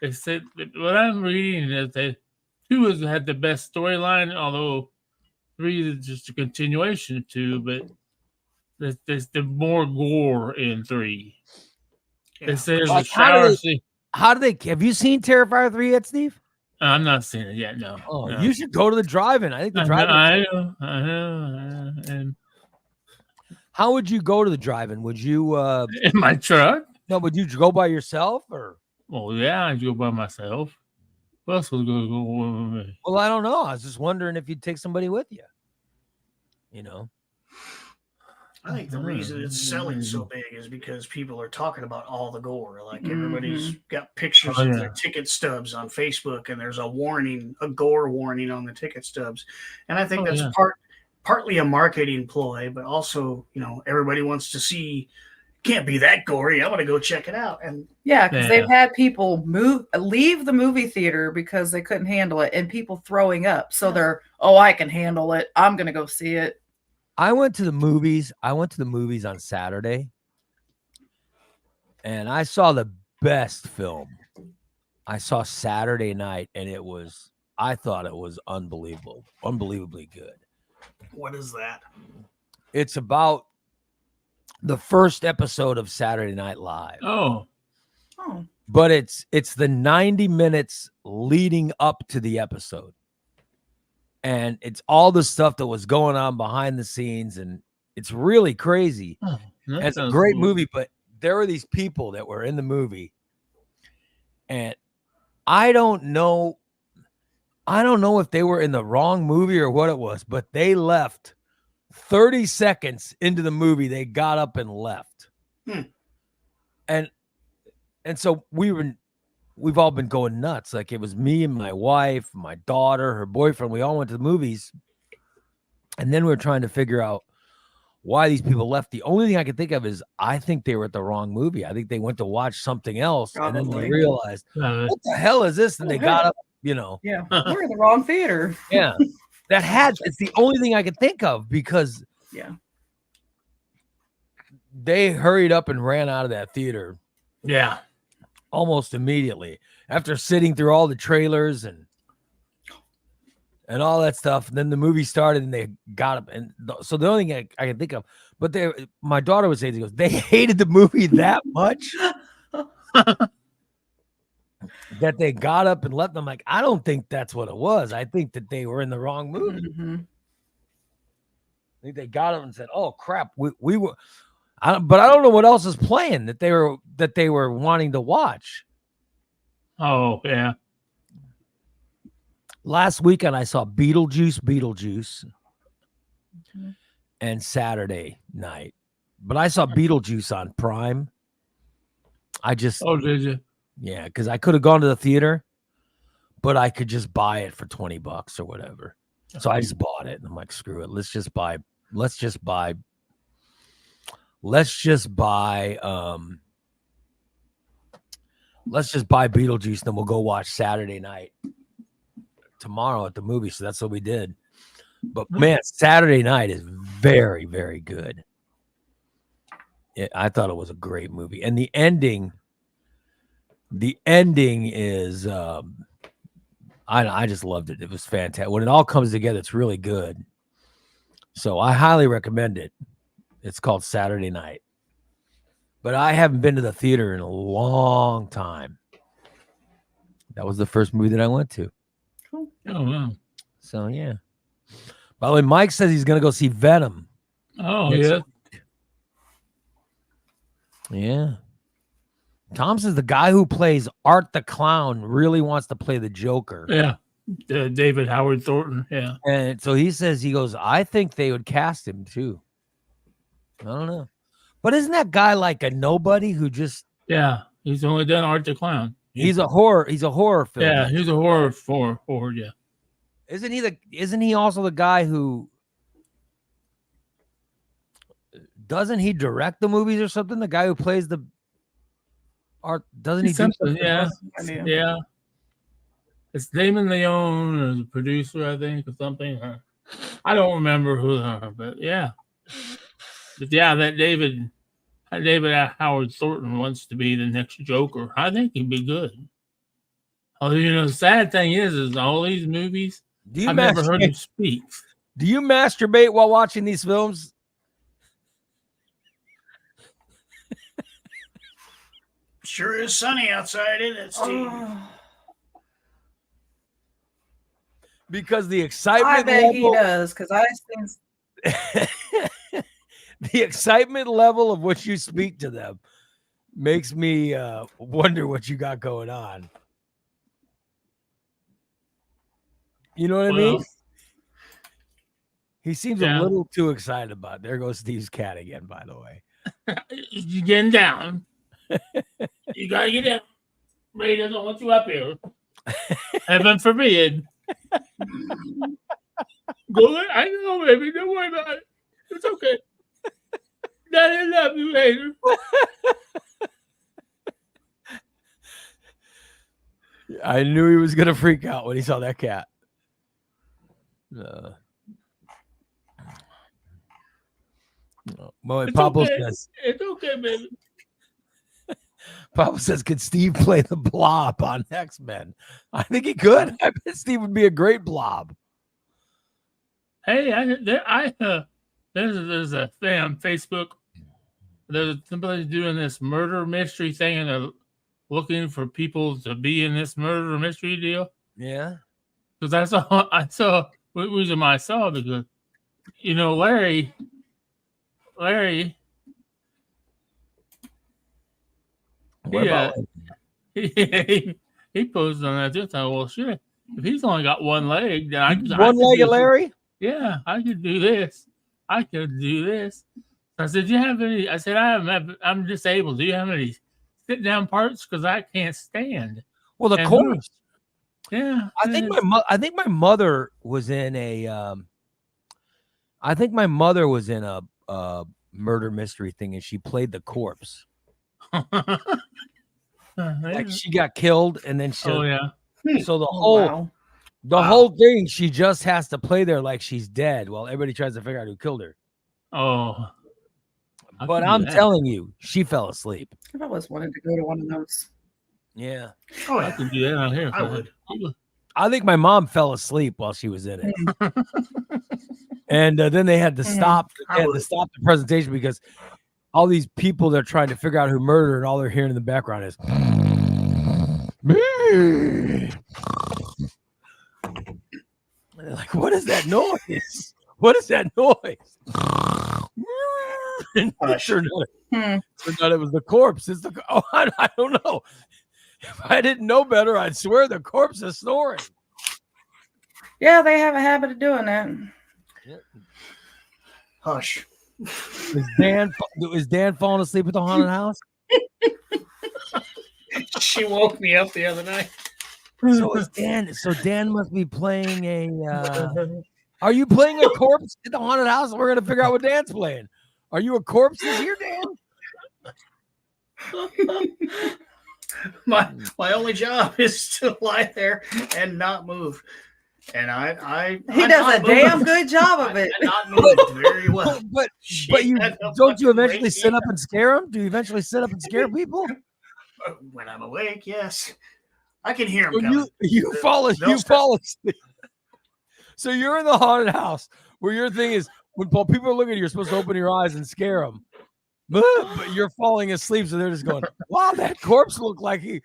They said what I'm reading is that 2 had the best storyline, although 3 is just a continuation of 2. But there's the more gore in 3. Yeah. They say there's a shower scene. How do they? Have you seen Terrifier 3 yet, Steve? I'm not seeing it yet. No. Oh, no. You should go to the drive-in. I think the drive-in. I know. And how would you go to the drive-in? Would you in my truck? No, would you go by yourself or? Well, yeah, I'd go by myself. Who else was going to go with me? Well, I don't know. I was just wondering if you'd take somebody with you. I think the reason it's selling so big is because people are talking about all the gore. Like everybody's got pictures of their ticket stubs on Facebook, and there's a gore warning on the ticket stubs. And I think that's partly a marketing ploy, but also, everybody wants to see. Can't be that gory. I want to go check it out. And because they've had people leave the movie theater because they couldn't handle it, and people throwing up. So they're, I can handle it. I'm gonna go see it. I went to the movies on Saturday, and I saw the best film I saw Saturday night, and I thought it was unbelievably good. What is that? It's about the first episode of Saturday Night Live. Oh. But it's the 90 minutes leading up to the episode. And it's all the stuff that was going on behind the scenes, and it's really crazy. Oh, it's a great movie, but there were these people that were in the movie, and I don't know if they were in the wrong movie or what it was, but they left 30 seconds into the movie. They got up and left. And so we've all been going nuts. Like, it was me and my wife, my daughter, her boyfriend. We all went to the movies, and then we were trying to figure out why these people left. The only thing I could think of is I think they were at the wrong movie. I think they went to watch something else. Probably. And then they realized, what the hell is this? And they got up, Yeah, we're in the wrong theater. Yeah. It's the only thing I could think of, because they hurried up and ran out of that theater. Yeah. Almost immediately after sitting through all the trailers and all that stuff. And then the movie started and they got up. And so the only thing I can think of, but my daughter was saying, they hated the movie that much that they got up and left. Them like, I don't think that's what it was. I think that they were in the wrong movie. Mm-hmm. I think they got up and said, oh crap, we were. But I don't know what else is playing that they were wanting to watch. Oh, yeah. Last weekend I saw Beetlejuice, and Saturday night. But I saw Beetlejuice on Prime. Oh, did you? Yeah, because I could have gone to the theater, but I could just buy it for $20 or whatever. So I just bought it, and I'm like, screw it. Let's just buy Beetlejuice, then we'll go watch Saturday night tomorrow at the movie. So that's what we did. But man, Saturday night is very, very good. I thought it was a great movie. And the ending is I just loved it. It was fantastic. When it all comes together, it's really good. So I highly recommend it. It's called Saturday Night. But I haven't been to the theater in a long time. That was the first movie that I went to. Cool. Oh, wow. So, yeah. By the way, Mike says he's going to go see Venom. Oh, yeah. Yeah. Tom says the guy who plays Art the Clown really wants to play the Joker. Yeah. David Howard Thornton. Yeah. And so he goes, I think they would cast him too. I don't know. But isn't that guy like a nobody who just... Yeah. He's only done Art the Clown. He's a horror film. Yeah, he's a horror forward, yeah. Isn't he also the guy who... Doesn't he direct the movies or something? The guy who plays the art, doesn't he? Something, yeah. Yeah. It's Damon Leone as a producer, I think, or something. I don't remember who, but yeah. But yeah, that David Howard Thornton wants to be the next Joker. I think he'd be good. Although, the sad thing is all these movies, I've never heard him speak. Do you masturbate while watching these films? Sure is sunny outside, isn't it, Steve? Because the excitement I bet he does, because I think the excitement level of which you speak to them makes me wonder what you got going on. You know what I mean? He seems a little too excited about it. There goes Steve's cat again, by the way. You're getting down. You gotta get down. Ray doesn't want you up here. Heaven forbid. Go ahead. I know, baby. Don't worry about it. It's okay. Daddy love you later. I knew he was gonna freak out when he saw that cat. Well, Pablo says it's okay, baby. Papa says, could Steve play the Blob on X-Men? I think he could. I bet Steve would be a great Blob. Hey, there's a thing on Facebook. There's somebody doing this murder mystery thing, and they're looking for people to be in this murder mystery deal. Yeah. Because I saw the reason why I saw it, because Larry. What about he posted on that too. I thought, well, shit, if he's only got one leg, then I could one-legged Larry? Yeah, I could do this. I could do this. I said, do you have any? I said, I'm disabled. Do you have any sit-down parts? Because I can't stand. Well, the corpse. Yeah, I think my mother was in a. I think my mother was in a murder mystery thing, and she played the corpse. Like she got killed, and then she. Oh yeah. So the whole thing, she just has to play there like she's dead, while everybody tries to figure out who killed her. Oh. But I'm telling you, she fell asleep. I've always wanted to go to one of those. Yeah. Oh, I can do that out here. I would. I think my mom fell asleep while she was in it. And then they had to stop. They had to stop the presentation because all these people, they're trying to figure out who murdered, and all they're hearing in the background is me. And they're like, what is that noise? What is that noise? And turned out it was the corpse. I don't know. If I didn't know better, I'd swear the corpse is snoring. Yeah, they have a habit of doing that. Hush. Is Dan falling asleep at the haunted house? She woke me up the other night. So Dan must be playing a. Are you playing a corpse at the haunted house? We're gonna figure out what Dan's playing. Are you a corpse this year, Dan? My only job is to lie there and not move. And he does a damn good job of it. I not moved very well. But you don't you eventually sit up and scare them? Do you eventually sit up and scare people? When I'm awake, yes. I can hear them coming. You fall asleep. So you're in the haunted house where your thing is when people are looking at you, you're supposed to open your eyes and scare them. But you're falling asleep, so they're just going, wow, that corpse looked like was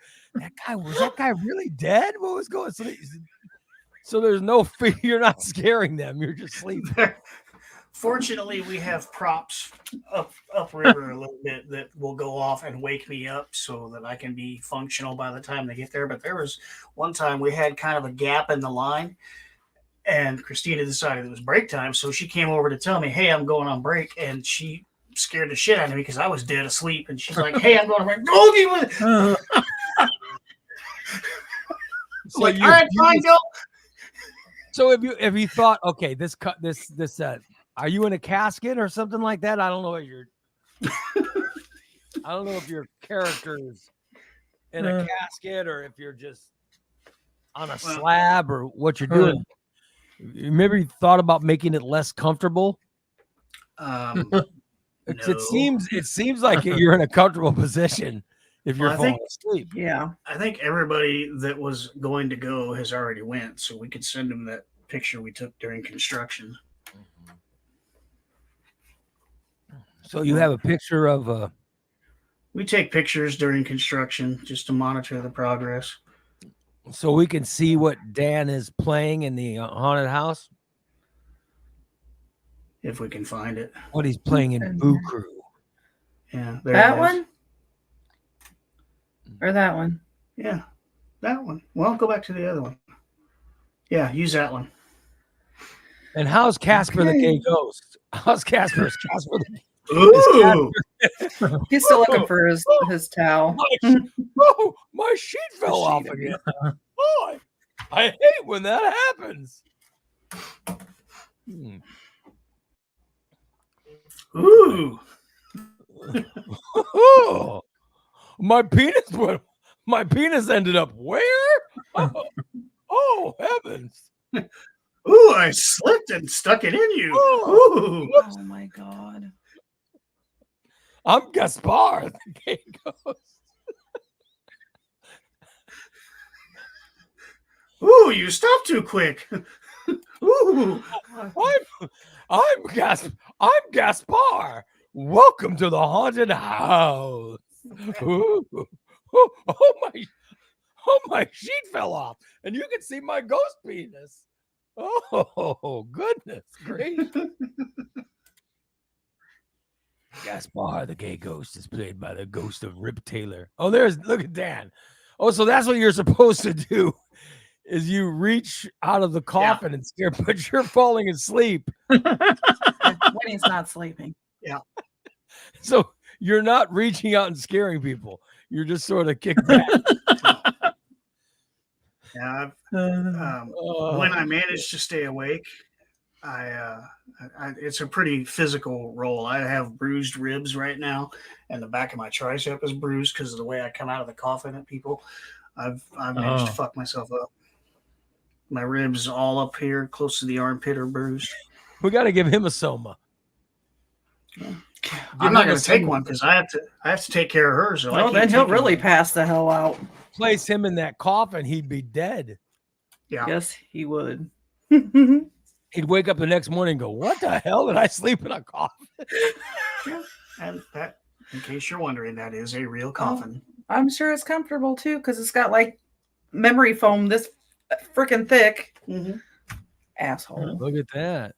that guy really dead? What was going on? So there's no fear. You're not scaring them. You're just sleeping. Fortunately, we have props upriver a little bit that will go off and wake me up so that I can be functional by the time they get there. But there was one time we had kind of a gap in the line, and Christina decided it was break time. So she came over to tell me, hey, I'm going on break. And she scared the shit out of me because I was dead asleep. And she's like, hey, I'm going on break. So like, all right, fine, go. So have you thought, okay, this are you in a casket or something like that? I don't know I don't know if your character's in a casket or if you're just on a slab or what you're doing. You maybe thought about making it less comfortable. No. It seems like you're in a comfortable position if you're falling asleep. Yeah. I think everybody that was going to go has already went, so we could send them that picture we took during construction. So you have a picture of we take pictures during construction just to monitor the progress. So we can see what Dan is playing in the haunted house? If we can find it. What he's playing in Boo Crew. Yeah. That one? Or that one? Yeah. That one. Well, go back to the other one. Yeah, use that one. And how's Casper the Gay Ghost? How's Casper? Is Casper the Ooh. He's still looking for his towel. My sheet fell off again. Oh, I hate when that happens. Ooh. Oh, my penis ended up where? Oh heavens. Ooh, I slipped and stuck it in you. Ooh. Oh my God. I'm Gaspar, the Gay Ghost. Ooh, you stopped too quick. Ooh. I'm Gaspar. Welcome to the haunted house. Ooh. Oh, my sheet fell off, and you can see my ghost penis. Oh, goodness gracious. Gaspar, the gay ghost, is played by the ghost of Rip Taylor. Oh, look at Dan. Oh, so that's what you're supposed to do, is you reach out of the coffin and scare, but you're falling asleep. When he's not sleeping. Yeah. So you're not reaching out and scaring people. You're just sort of kicked back. Yeah, when I manage to stay awake, it's a pretty physical role. I have bruised ribs right now, and the back of my tricep is bruised because of the way I come out of the coffin at people. I've managed to fuck myself up. My ribs all up here, close to the armpit, are bruised. We got to give him a soma. I'm not going to take one because I have to take care of her. So well, then he'll really pass the hell out. Place him in that coffin, he'd be dead. Yeah. Yes, he would. He'd wake up the next morning and go, "What the hell did I sleep in a coffin?" Yeah. And that, in case you're wondering, that is a real coffin. I'm sure it's comfortable too because it's got like memory foam this freaking thick. Mm-hmm. Asshole. Look at that.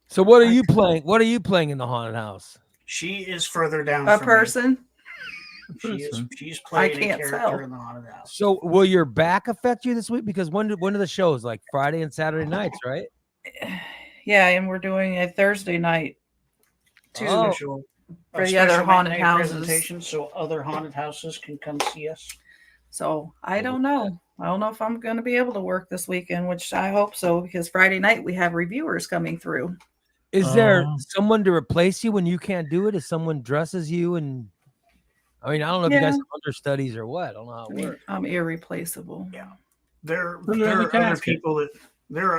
So what are you playing? What are you playing in the haunted house? She is further down. A person. She's playing I can't a character tell. in the haunted house. So will your back affect you this week? Because when are the shows? Like Friday and Saturday nights, right? Yeah, and we're doing a Thursday night too. Special, for the other haunted houses. Presentation, so other haunted houses can come see us. So I don't know. I don't know if I'm going to be able to work this weekend, which I hope so, because Friday night we have reviewers coming through. Is there someone to replace you when you can't do it? If someone dresses you and I mean, I don't know if you guys have understudies or what. I don't know how it works. I'm irreplaceable. Yeah. There are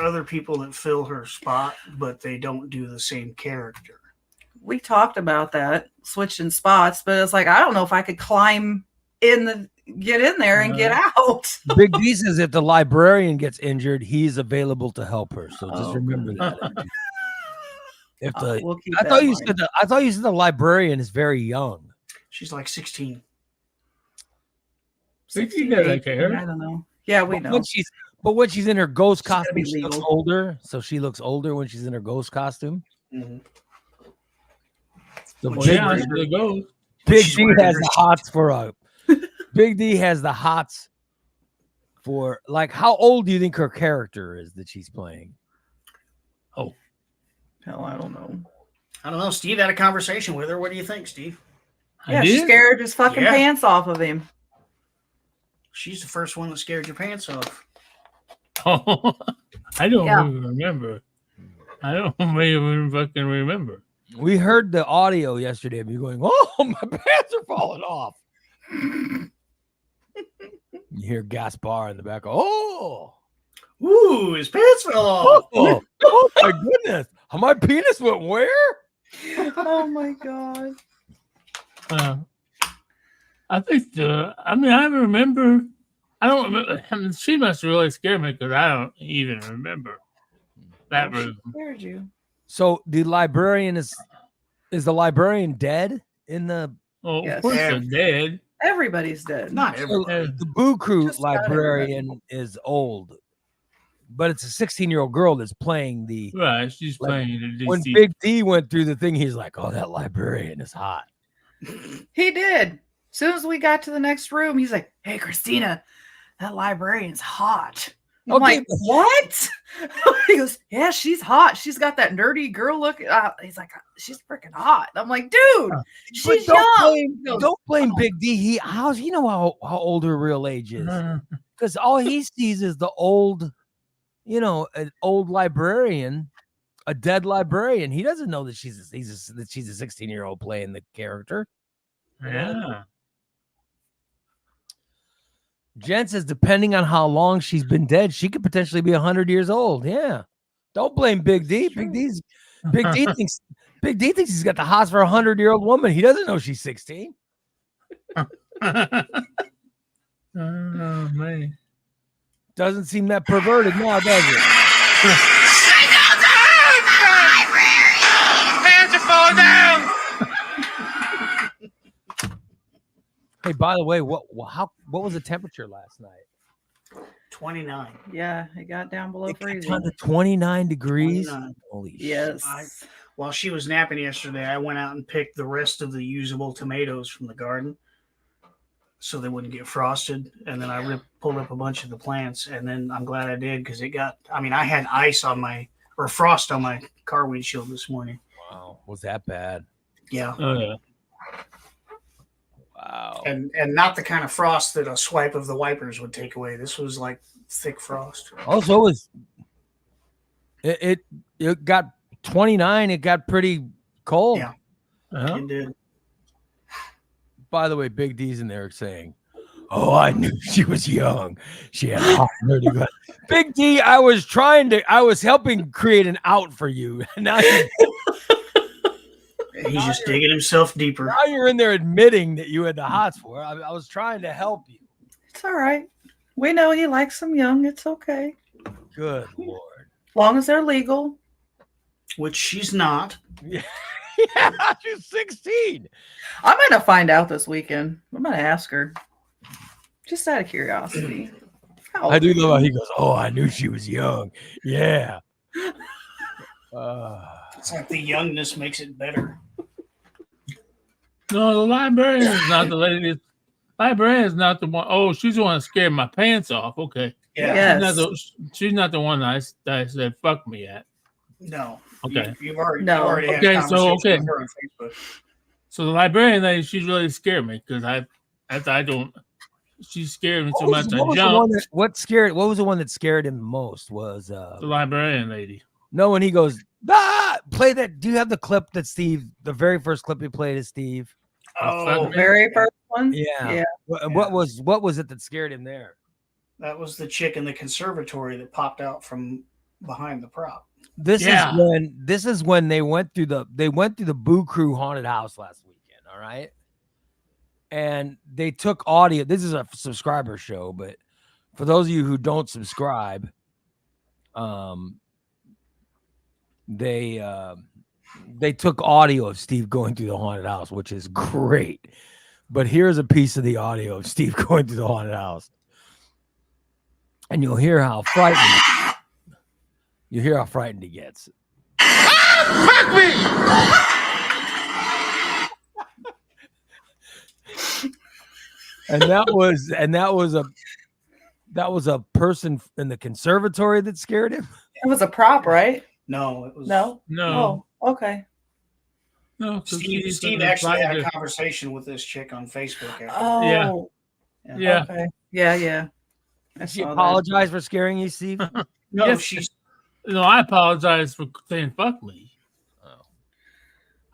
other people that fill her spot, but they don't do the same character. We talked about that, switching spots, but it's like I don't know if I could climb get in there and get out. Big D says if the librarian gets injured, he's available to help her. So just remember that. I thought you said the librarian is very young. She's like 16. 16, I don't know. Yeah, we know. When she's in her ghost costume, she looks older. So she looks older when she's in her ghost costume. Mm-hmm. Big D has the hots for Big D has the hots for like how old do you think her character is that she's playing? Oh, hell, I don't know. I don't know. Steve had a conversation with her. What do you think, Steve? Yeah, she scared his fucking pants off of him. She's the first one that scared your pants off. Oh, I don't even remember. I don't even fucking remember. We heard the audio yesterday of you going, "Oh, my pants are falling off." You hear Gaspar in the back. Oh, ooh, his pants fell off. Oh my goodness. My penis went where? Oh my god. I think I remember. I don't remember. I mean, she must really scare me because I don't even remember that room. Scared you. So the librarian is the librarian dead in the? Oh, yes. Of course they're dead. Everybody's dead. Not everybody. The Boo Crew librarian is old, but it's a 16-year-old girl that's playing the. Right, she's playing the DC. When Big D went through the thing, he's like, "Oh, that librarian is hot." He did. As soon as we got to the next room, he's like, "Hey, Christina, that librarian's hot." I'm like, "What?" He goes, "Yeah, she's hot. She's got that nerdy girl look." He's like, "She's freaking hot." I'm like, "Dude, she's young." Don't blame Big D. How's he know how old her real age is? Because all he sees is the old, an old librarian, a dead librarian. He doesn't know that she's a 16-year-old playing the character. Yeah. Jen says, depending on how long she's been dead, she could potentially be 100 years old. Yeah. Don't blame Big D. Big D thinks he's got the hots for a 100-year-old woman. He doesn't know she's 16. Oh man. Doesn't seem that perverted now, does it? Pants are falling down. Hey, by the way, what was the temperature last night? 29. Yeah, it got down below It got freezing. down to 29 degrees. 29. Holy Yes. shit. While she was napping yesterday, I went out and picked the rest of the usable tomatoes from the garden so they wouldn't get frosted. And then I pulled up a bunch of the plants. And then I'm glad I did because I had frost on my car windshield this morning. Wow. Was that bad? Yeah. Oh yeah. Wow. And not the kind of frost that a swipe of the wipers would take away. This was like thick frost. Also, it got 29. It got pretty cold. Yeah. Uh-huh. It did. By the way, Big D's in there saying, "Oh, I knew she was young. She had hot nerdy glasses." Big D, I was helping create an out for you. Now He's just digging himself deeper. now you're in there admitting that you had the hots for her. I was trying to help you. It's all right. We know he likes them young. It's okay. Good Lord. As long as they're legal. Which she's not. Yeah, she's 16. I'm going to find out this weekend. I'm going to ask her. Just out of curiosity. How I do old are love how you? he goes, "Oh, I knew she was young." Yeah. It's like the youngness makes it better. No, the librarian is not the lady. Librarian is not the one. Oh, she's the one that scared my pants off. Okay. Yeah. Yes. She's not the one that I said fuck me at. No. Okay. You've already No. had Okay, a so, conversation okay. with her on Facebook. So the librarian lady, she really scared me because she scared me so much. I jumped. What was the one that scared him the most was The librarian lady. no, when he goes, "Ah!" Play that. Do you have the clip that the very first clip he played is Steve? Oh, The very first one? Yeah. Yeah. What was it that scared him there? that was the chick in the conservatory that popped out from behind the prop. This Yeah. is when they went through the Boo Crew haunted house last weekend, all right? And they took audio. This is a subscriber show, but for those of you who don't subscribe, they took audio of Steve going through the haunted house, which is great. But here's a piece of the audio of Steve going through the haunted house. And you'll hear how frightened he gets. Fuck me! And that was a person in the conservatory that scared him. It was a prop, right? No, it was No? No. Oh, okay. No. 'cause she's Steve gonna actually try had a to- conversation with this chick on Facebook. After Oh. Yeah. Okay. Yeah. I She saw that. apologized for scaring you, Steve. No, Yes. she's No, I apologize for saying fuck me. Oh.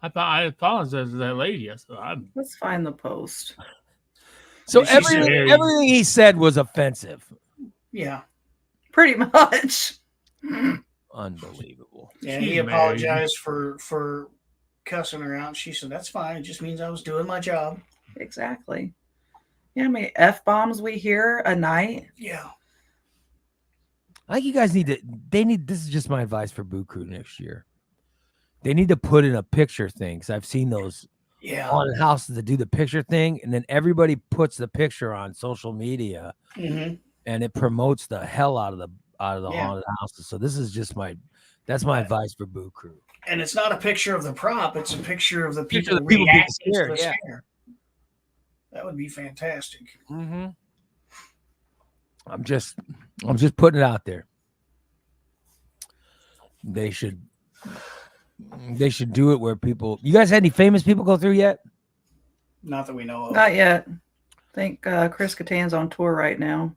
I apologize to that lady. I said, Let's find the post. So She said- everything he said was offensive. yeah. Pretty much. Unbelievable. Yeah, She's he married. apologized for cussing her out. She said, "That's fine. It just means I was doing my job." Exactly. You know how many F-bombs we hear a night? Yeah. I think you guys this is just my advice for Boo Crew next year. They need to put in a picture thing, because I've seen those Yeah. haunted houses that do the picture thing, and then everybody puts the picture on social media, Mm-hmm. and it promotes the hell out of the Yeah. haunted houses. So this is just that's my advice for Boo Crew. And it's not a picture of the prop; it's a picture of the Picture people, of the people being reacting scared, to the yeah. scare. That would be fantastic. Mm-hmm. I'm just putting it out there. They should do it where people. You guys had any famous people go through yet? Not that we know of. Not yet. I think Chris Kattan's on tour right now.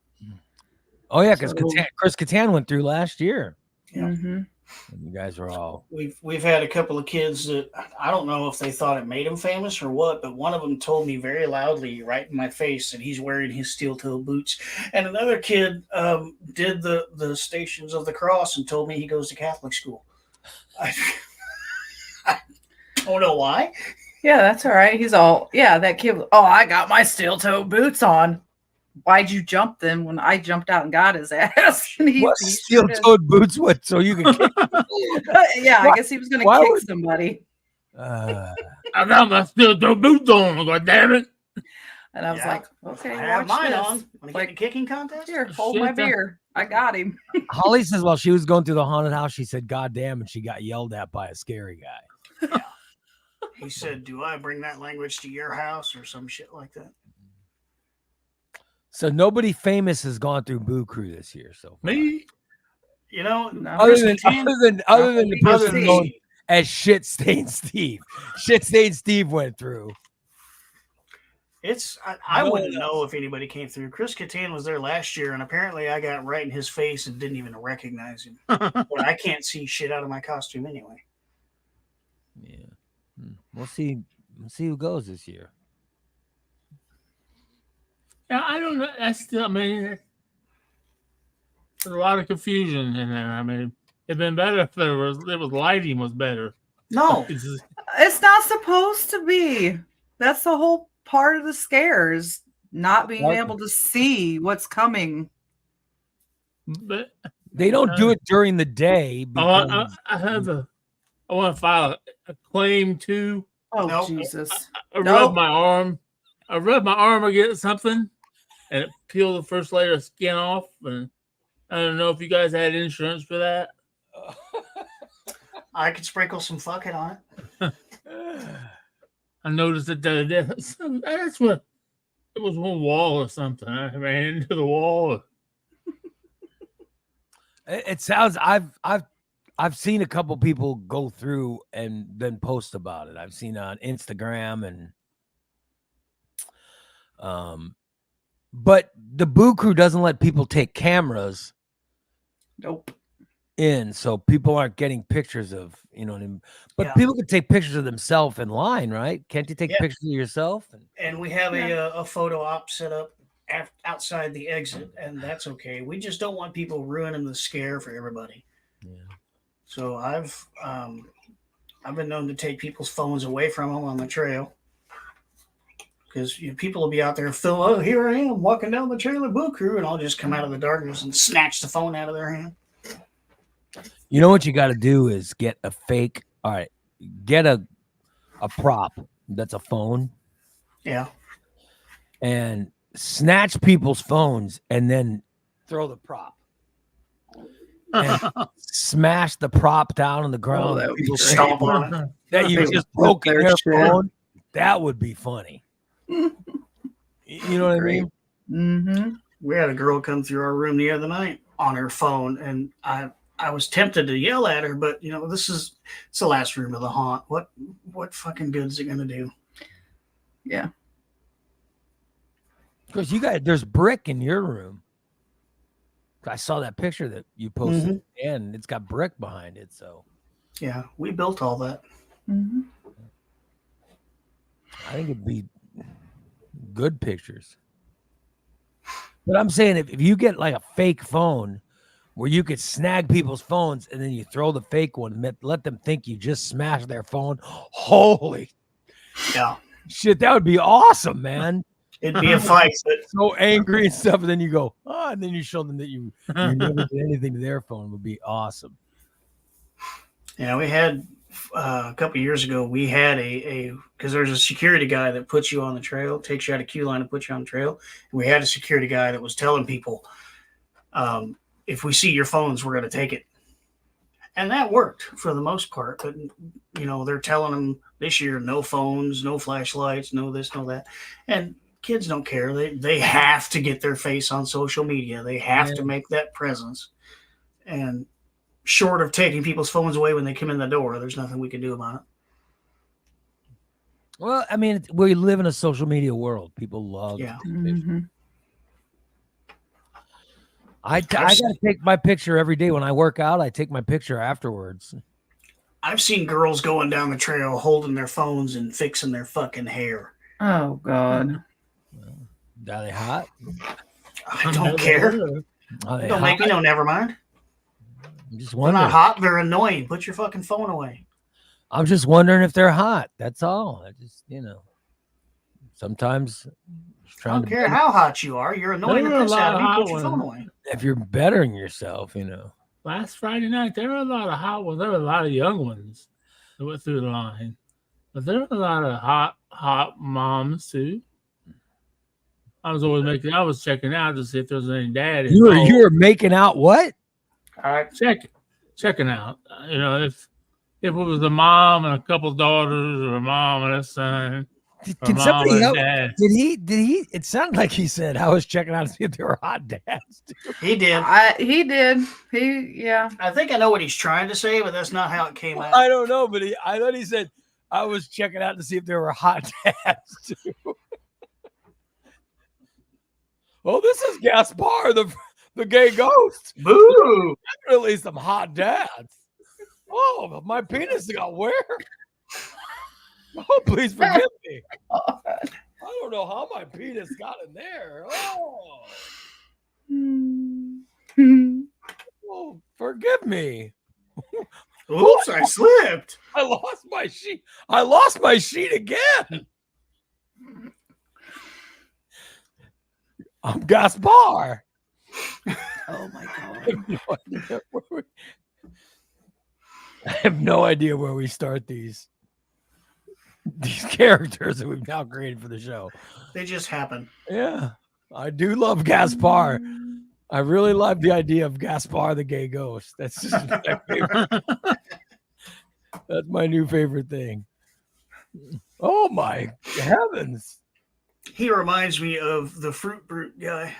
Oh yeah, because So- Chris Kattan went through last year. Yeah. Mm-hmm. And you guys were all. We've had a couple of kids that I don't know if they thought it made him famous or what, but one of them told me very loudly, right in my face, that he's wearing his steel-toe boots. And another kid did the Stations of the Cross and told me he goes to Catholic school. I don't know why. Yeah, that's all right. He's all, that kid. Oh, I got my steel toe boots on. why'd you jump then when I jumped out and got his ass? And What steel-toed boots? What? So you can kick? Yeah, I guess he was going to kick somebody. I got my steel-toed boots on. God damn it! And I was like, okay, I have mine this. on. Want to get in a kicking contest? Here, hold my beer. I got him. Holly says while she was going through the haunted house, she said, "God damn," and she got yelled at by a scary guy. Yeah. He said, "Do I bring that language to your house?" or some shit like that. So nobody famous has gone through Boo Crew this year. So Me? You know, other than the person known as Shit Stain Steve. Shit Stain Steve went through. I wouldn't know if anybody came through. Chris Kattan was there last year, and apparently I got right in his face and didn't even recognize him. But I can't see shit out of my costume anyway. Yeah, we'll see. We'll see who goes this year. Yeah, I don't know. That's still. I mean, there's a lot of confusion in there. I mean, it'd been better if there was lighting was better. No, it's not supposed to be. That's the whole part of the scares, not being able to see what's coming. But they don't do it during the day. I want to file a claim too. Oh, nope. Jesus! I rubbed my arm. I rubbed my arm against something, and it peeled the first layer of skin off. And I don't know if you guys had insurance for that. I could sprinkle some fucking on it. I noticed that that's what it was, one wall or something. I ran into the wall. It sounds. I've seen a couple people go through and then post about it. I've seen on Instagram and but the Boo Crew doesn't let people take cameras. Nope. In, so people aren't getting pictures of, you know what I mean? But people can take pictures of themselves in line, right? Can't you take pictures of yourself? And we have a photo op set up outside the exit, and that's okay. We just don't want people ruining the scare for everybody. Yeah. So I've been known to take people's phones away from them on the trail, because people will be out there, oh, here I am walking down the trail of Boo Crew, and I'll just come out of the darkness and snatch the phone out of their hand. You know what you got to do is get a fake. All right, get a prop that's a phone. Yeah. And snatch people's phones and then throw the prop. And smash the prop down on the ground. Oh, people stomp on it. That you just broke their phone. That would be funny. You know what I mean? Mm-hmm. We had a girl come through our room the other night on her phone, and I was tempted to yell at her, but it's the last room of the haunt. What fucking good is it gonna do? Yeah. Because there's brick in your room. I saw that picture that you posted, and it's got brick behind it. So yeah, we built all that. Mm-hmm. I think it'd be good pictures. But I'm saying if you get like a fake phone where you could snag people's phones and then you throw the fake one and let them think you just smashed their phone. Holy shit, that would be awesome, man. It'd be a fight. So angry and stuff, and then you go, and then you show them that you never did anything to their phone. It would be awesome. Yeah, we had a couple of years ago, we had because there's a security guy that puts you on the trail, takes you out of queue line and puts you on the trail. And we had a security guy that was telling people, if we see your phones, we're going to take it. And that worked for the most part. But, they're telling them this year, no phones, no flashlights, no this, no that. And kids don't care. They have to get their face on social media. They have to make that presence. And short of taking people's phones away when they come in the door, there's nothing we can do about it. Well, I mean, we live in a social media world. People love I got to take my picture every day. When I work out, I take my picture afterwards. I've seen girls going down the trail holding their phones and fixing their fucking hair. Oh, God. Are they hot? I don't care. Don't make me know, never mind. I'm just They're wondering. not hot, they're annoying. Put your fucking phone away. I'm just wondering if they're hot. That's all. I just, sometimes I don't care how hot you are. You're annoying the piss out of me. Put your phone away. If you're bettering yourself, you know. Last Friday night, there were a lot of hot ones. There were a lot of young ones that went through the line. But there were a lot of hot moms, too. I was checking out to see if there was any dad. You were making out what? All right. Checking out. You know, if it was a mom and a couple daughters, or a mom and a son. Can somebody help? Did he? It sounded like he said, I was checking out to see if there were hot dads. He did. He did. Yeah. I think I know what he's trying to say, but that's not how it came out. I don't know, but I thought he said, I was checking out to see if there were hot dads too. Oh, this is Gaspar, the gay ghost. Boo! Definitely some hot dads. Oh, my penis got where? Oh, please forgive me. I don't know how my penis got in there. Oh, forgive me. Oops, I slipped. I lost my sheet. I lost my sheet again. I'm Gaspar. Oh my God. I have no idea where we start these characters that we've now created for the show. They just happen. Yeah, I do love Gaspar. I really love the idea of Gaspar the gay ghost. That's just my favorite. That's my new favorite thing. Oh my heavens. He reminds me of the Fruit Brute guy.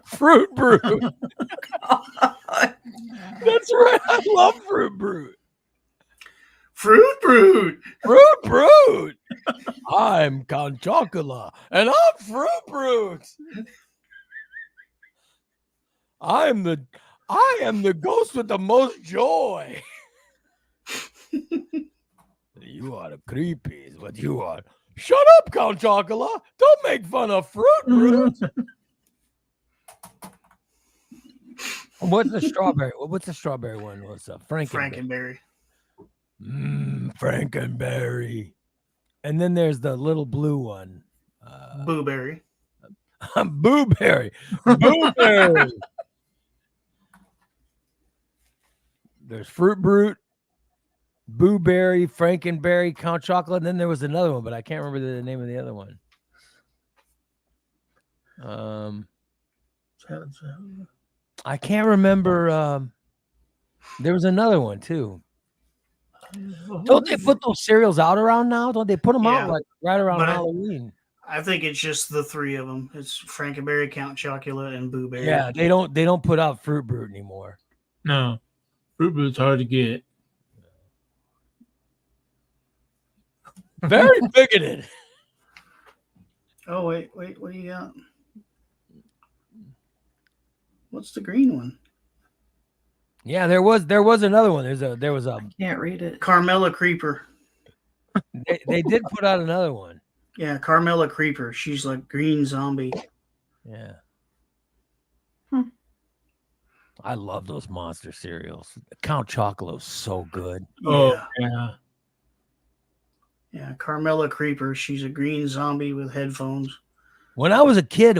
Fruit Brute. That's right. I love Fruit Brute. Fruit Brute. Fruit Brute. I'm Count Chocula, and I'm Fruit Brute. I am the ghost with the most joy. You are the creepies, but you are. Shut up, Count Chocula. Don't make fun of Fruit Brute. What's the strawberry? What's the strawberry one? What's up? Frankenberry. Frankenberry. And then there's the little blue one. Booberry. Booberry. Booberry. There's Fruit Brute, Booberry, Frankenberry, Count Chocolate, and then there was another one, but I can't remember the name of the other one. I can't remember. There was another one too. Don't they put those cereals out around now? Don't they put them out like right around Halloween? I think it's just the three of them. It's Frankenberry, Count Chocula, and Booberry. Yeah, they don't put out Fruit Brute anymore. No, Fruit Brute's hard to get. Very bigoted. Oh wait, what do you got? What's the green one? Yeah, there was another one. There was a. I can't read it. Carmela Creeper. They did put out another one. Yeah, Carmela Creeper. She's like green zombie. Yeah. I love those monster cereals. Count Chocolo's so good. Oh yeah. Yeah, Carmela Creeper. She's a green zombie with headphones. When I was a kid,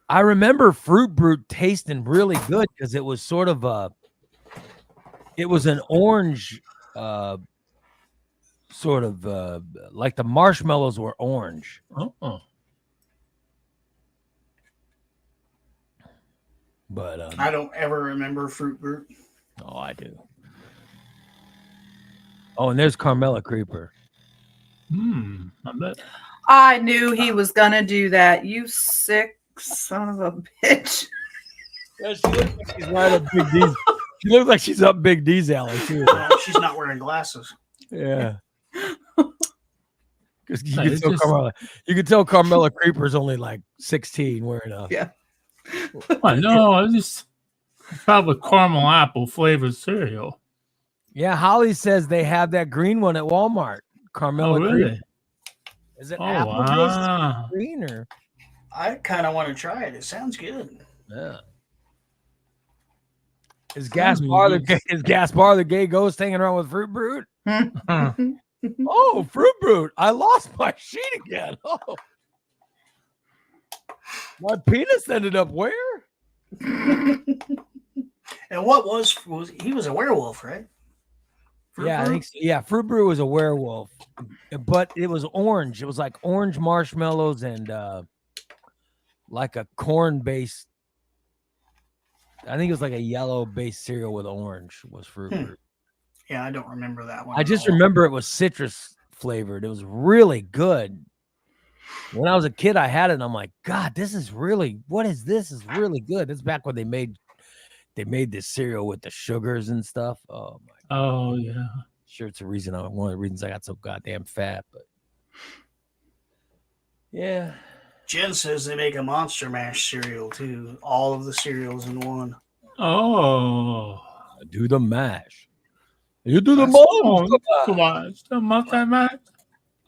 I remember Fruit Brute tasting really good because it was sort of it was an orange, sort of like the marshmallows were orange. Oh. But I don't ever remember Fruit Brute. Oh, I do. Oh, and there's Carmela Creeper. I bet. I knew he was gonna do that. You sick son of a bitch. Yeah, she looks like she's right up Big D's. She looks like she's up Big D's alley too. She's not wearing glasses. Yeah. Because you could tell Carmela Creeper's only like 16 wearing a. Yeah. I know. I just probably caramel apple flavored cereal. Yeah, Holly says they have that green one at Walmart. Carmela really? Creeper. Is it apple taste green or? I kind of want to try it. It sounds good. Yeah. Is Gaspar the gay ghost hanging around with Fruit Brute? Oh, Fruit Brute. I lost my sheet again. Oh. My penis ended up where? And what was he was a werewolf, right? Fruit I Brute? think so. Yeah, Fruit Brute was a werewolf, but it was orange. It was like orange marshmallows and like a corn-based. I think it was like a yellow-based cereal with orange was Fruit Brute. Yeah, I don't remember that one. I just remember it was citrus flavored. It was really good. When I was a kid, I had it, and I'm like, God, this is really. What is this? Is really good. It's back when they made this cereal with the sugars and stuff. Oh my. Oh yeah. Sure, it's one of the reasons I got so goddamn fat, but yeah. Jen says they make a Monster Mash cereal too. All of the cereals in one. Oh. Do the mash. You do the Oh, monster come on. The mash.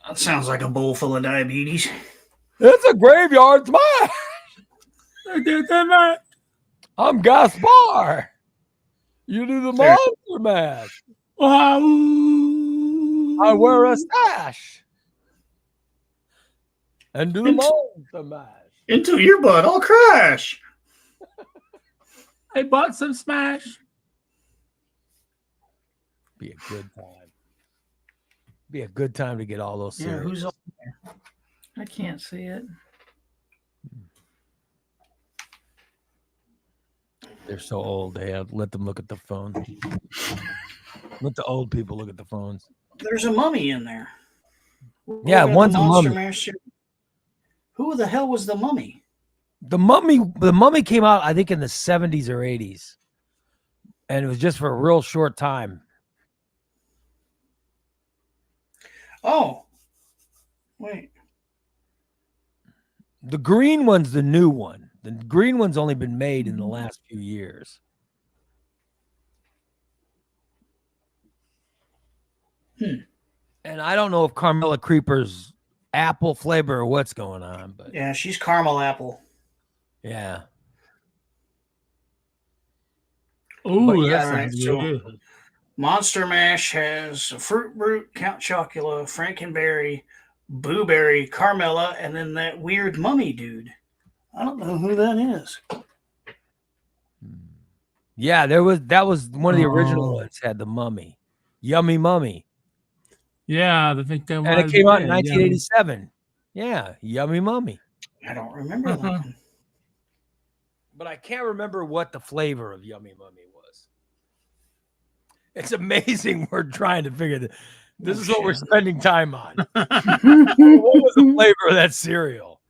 That sounds like a bowl full of diabetes. It's a graveyard smash. I did that mash. I'm Gaspar. You do the monster mash. Wow. I wear a stash. And do the monster mash. Into your butt, I'll crash. I bought some Smash. Be a good time. Be a good time to get all those cereals. Yeah, who's on there? I can't see it. They're so old. Let them look at the phone. Let the old people look at the phones. There's a mummy in there. Yeah, one's a mummy. Mash. Who the hell was the mummy? The mummy came out, I think, in the 70s or 80s. And it was just for a real short time. Oh. Wait. The green one's the new one. The green one's only been made in the last few years. And I don't know if Carmela Creeper's apple flavor or what's going on, but yeah, she's caramel apple. Yeah. Oh, yeah, that's right. good. So Monster Mash has Fruit Brute, Count Chocula, Frankenberry, Boo Berry, Carmela, and then that weird mummy dude. I don't know who that is. Yeah, that was one of the original ones, had the mummy. Yummy Mummy. Yeah, I think that was. And it came out in 1987. Yeah, Yummy Mummy. I don't remember that one. But I can't remember what the flavor of Yummy Mummy was. It's amazing we're trying to figure this. This is what we're spending time on. What was the flavor of that cereal?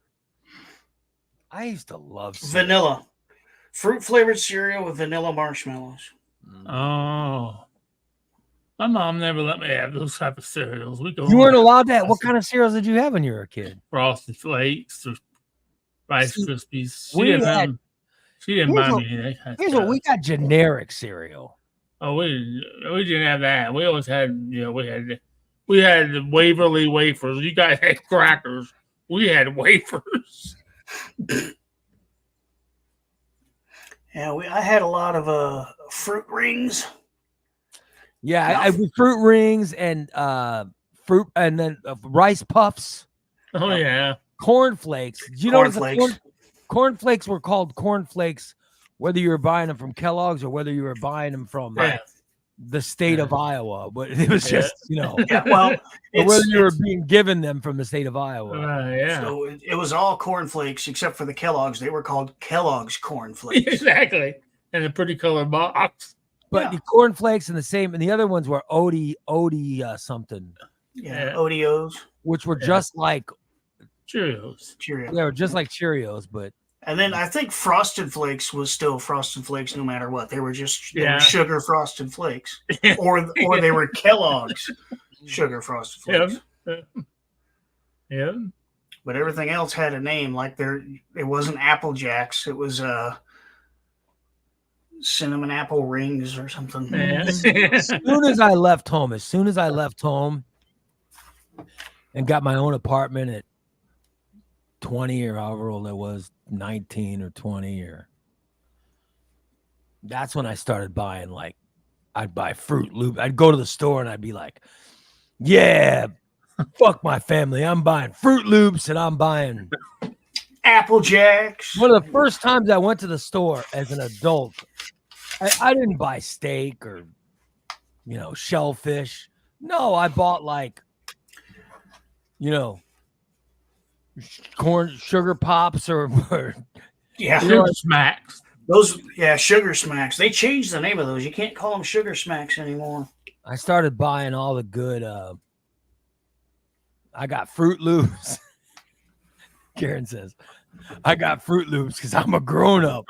I used to love cereal. Vanilla. Fruit flavored cereal with vanilla marshmallows. Oh. My mom never let me have those type of cereals. You weren't allowed that. What kind of cereals did you have when you were a kid? Frosted Flakes or Rice Krispies. She didn't buy me that kind of Here's stuff. what we got: generic cereal. Oh, we didn't have that. We always had, we had the Waverly wafers. You guys had crackers. We had wafers. Yeah, I had a lot of fruit rings. Yeah, I fruit rings and fruit, and then rice puffs. Oh yeah, cornflakes. Did you notice cornflakes were called cornflakes, whether you were buying them from Kellogg's or whether you were buying them from the state of Iowa? But it was just, well, or whether you were being given them from the state of Iowa. So it was all cornflakes except for the Kellogg's. They were called Kellogg's cornflakes. Exactly, and a pretty colored box. But the cornflakes and the other ones were Odie something. Yeah, Odeos, which were just like Cheerios. They were just like Cheerios, but. And then I think Frosted Flakes was still Frosted Flakes no matter what. They were just were sugar Frosted Flakes, or they were Kellogg's sugar Frosted Flakes. Yeah. But everything else had a name. Like it wasn't Apple Jacks. It was cinnamon apple rings or something. As soon as I left home and got my own apartment at 20 or however old I was, 19 or 20, or that's when I started buying, like, I'd buy Fruit Loop. I'd go to the store and I'd be like, Yeah, fuck my family. I'm buying Fruit Loops and I'm buying Apple Jacks. One of the first times I went to the store as an adult, I didn't buy steak or, shellfish. No, I bought corn sugar pops or Yeah, Sugar Smacks. those. Yeah, Sugar Smacks. They changed the name of those. You can't call them Sugar Smacks anymore. I started buying all the good. I got Fruit Loops. Karen says, I got Fruit Loops because I'm a grown up.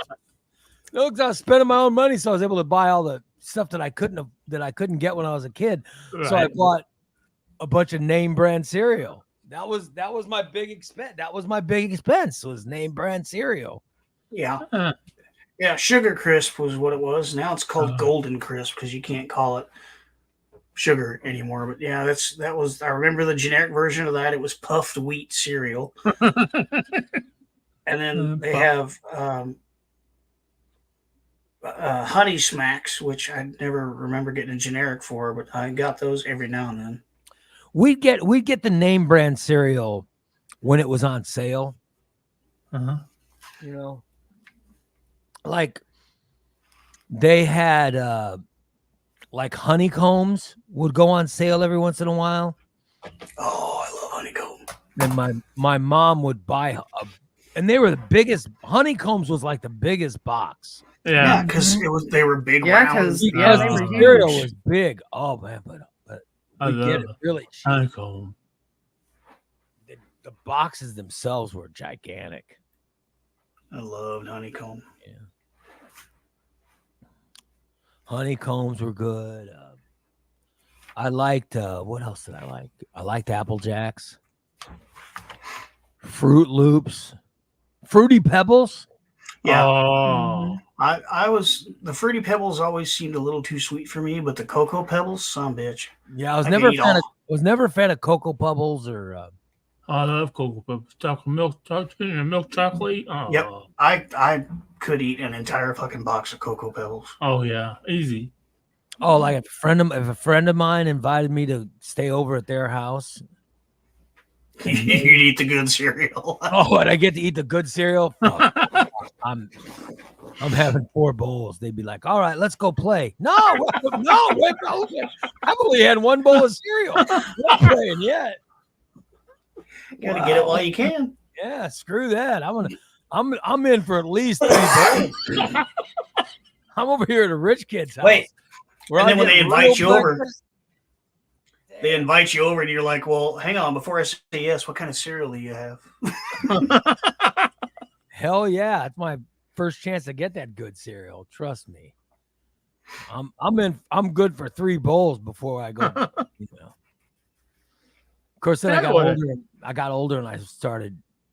No, because I was spending my own money, so I was able to buy all the stuff that I couldn't get when I was a kid. Right. So I bought a bunch of name brand cereal. That was my big expense. That was my big expense, was name brand cereal. Yeah. Yeah, Sugar Crisp was what it was. Now it's called Golden Crisp because you can't call it sugar anymore. But yeah, that was. I remember the generic version of that. It was puffed wheat cereal, and then they have Honey Smacks, which I never remember getting a generic for, but I got those every now and then. We'd get the name brand cereal when it was on sale. Like they had like honeycombs would go on sale every once in a while. Oh, I love honeycomb. And my mom would buy and they were the biggest. Honeycombs was like the biggest box. Yeah, because they were big. Yeah, round. Because they the were cereal huge. was big. Oh man, but I we get love it really cheap. honeycomb. The boxes themselves were gigantic. I loved honeycomb. Yeah. Honeycombs were good. I liked what else did I like? I liked Apple Jacks, Fruit Loops, Fruity Pebbles. Yeah. Oh, I was the Fruity Pebbles always seemed a little too sweet for me, but the Cocoa Pebbles, some bitch. Yeah, I was I never a could eat fan all. of Cocoa Pebbles or I love Cocoa Puffs. Milk chocolate. Oh, Yep. I could eat an entire fucking box of Cocoa Pebbles. Oh yeah, easy. like if a friend of mine invited me to stay over at their house. You'd eat the good cereal. Oh, and I get to eat the good cereal. Oh, I'm having 4 bowls. They'd be like, "All right, let's go play." No, wait, I've only had 1 bowl of cereal. Not playing yet. Gotta get it while you can. Yeah, screw that. I'm in for at least 3 bowls. I'm over here at a rich kid's house. Wait, where and I then when get they invite real you over, breakfast. they invite you over, and you're like, "Well, hang on, before I say yes, what kind of cereal do you have?" Hell yeah, it's my first chance to get that good cereal. Trust me. I'm good for 3 bowls before I go. Of course, then I got older and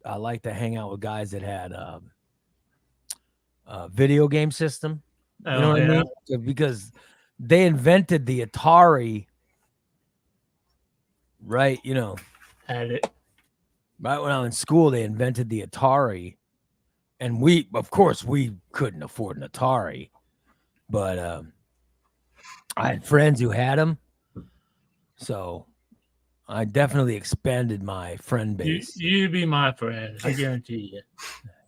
I like to hang out with guys that had a video game system. You know what I mean? Because they invented the Atari, right? Had it. Right when I was in school, they invented the Atari. And we couldn't afford an Atari, but I had friends who had them, so I definitely expanded my friend base. You'd be my friend, I guarantee you.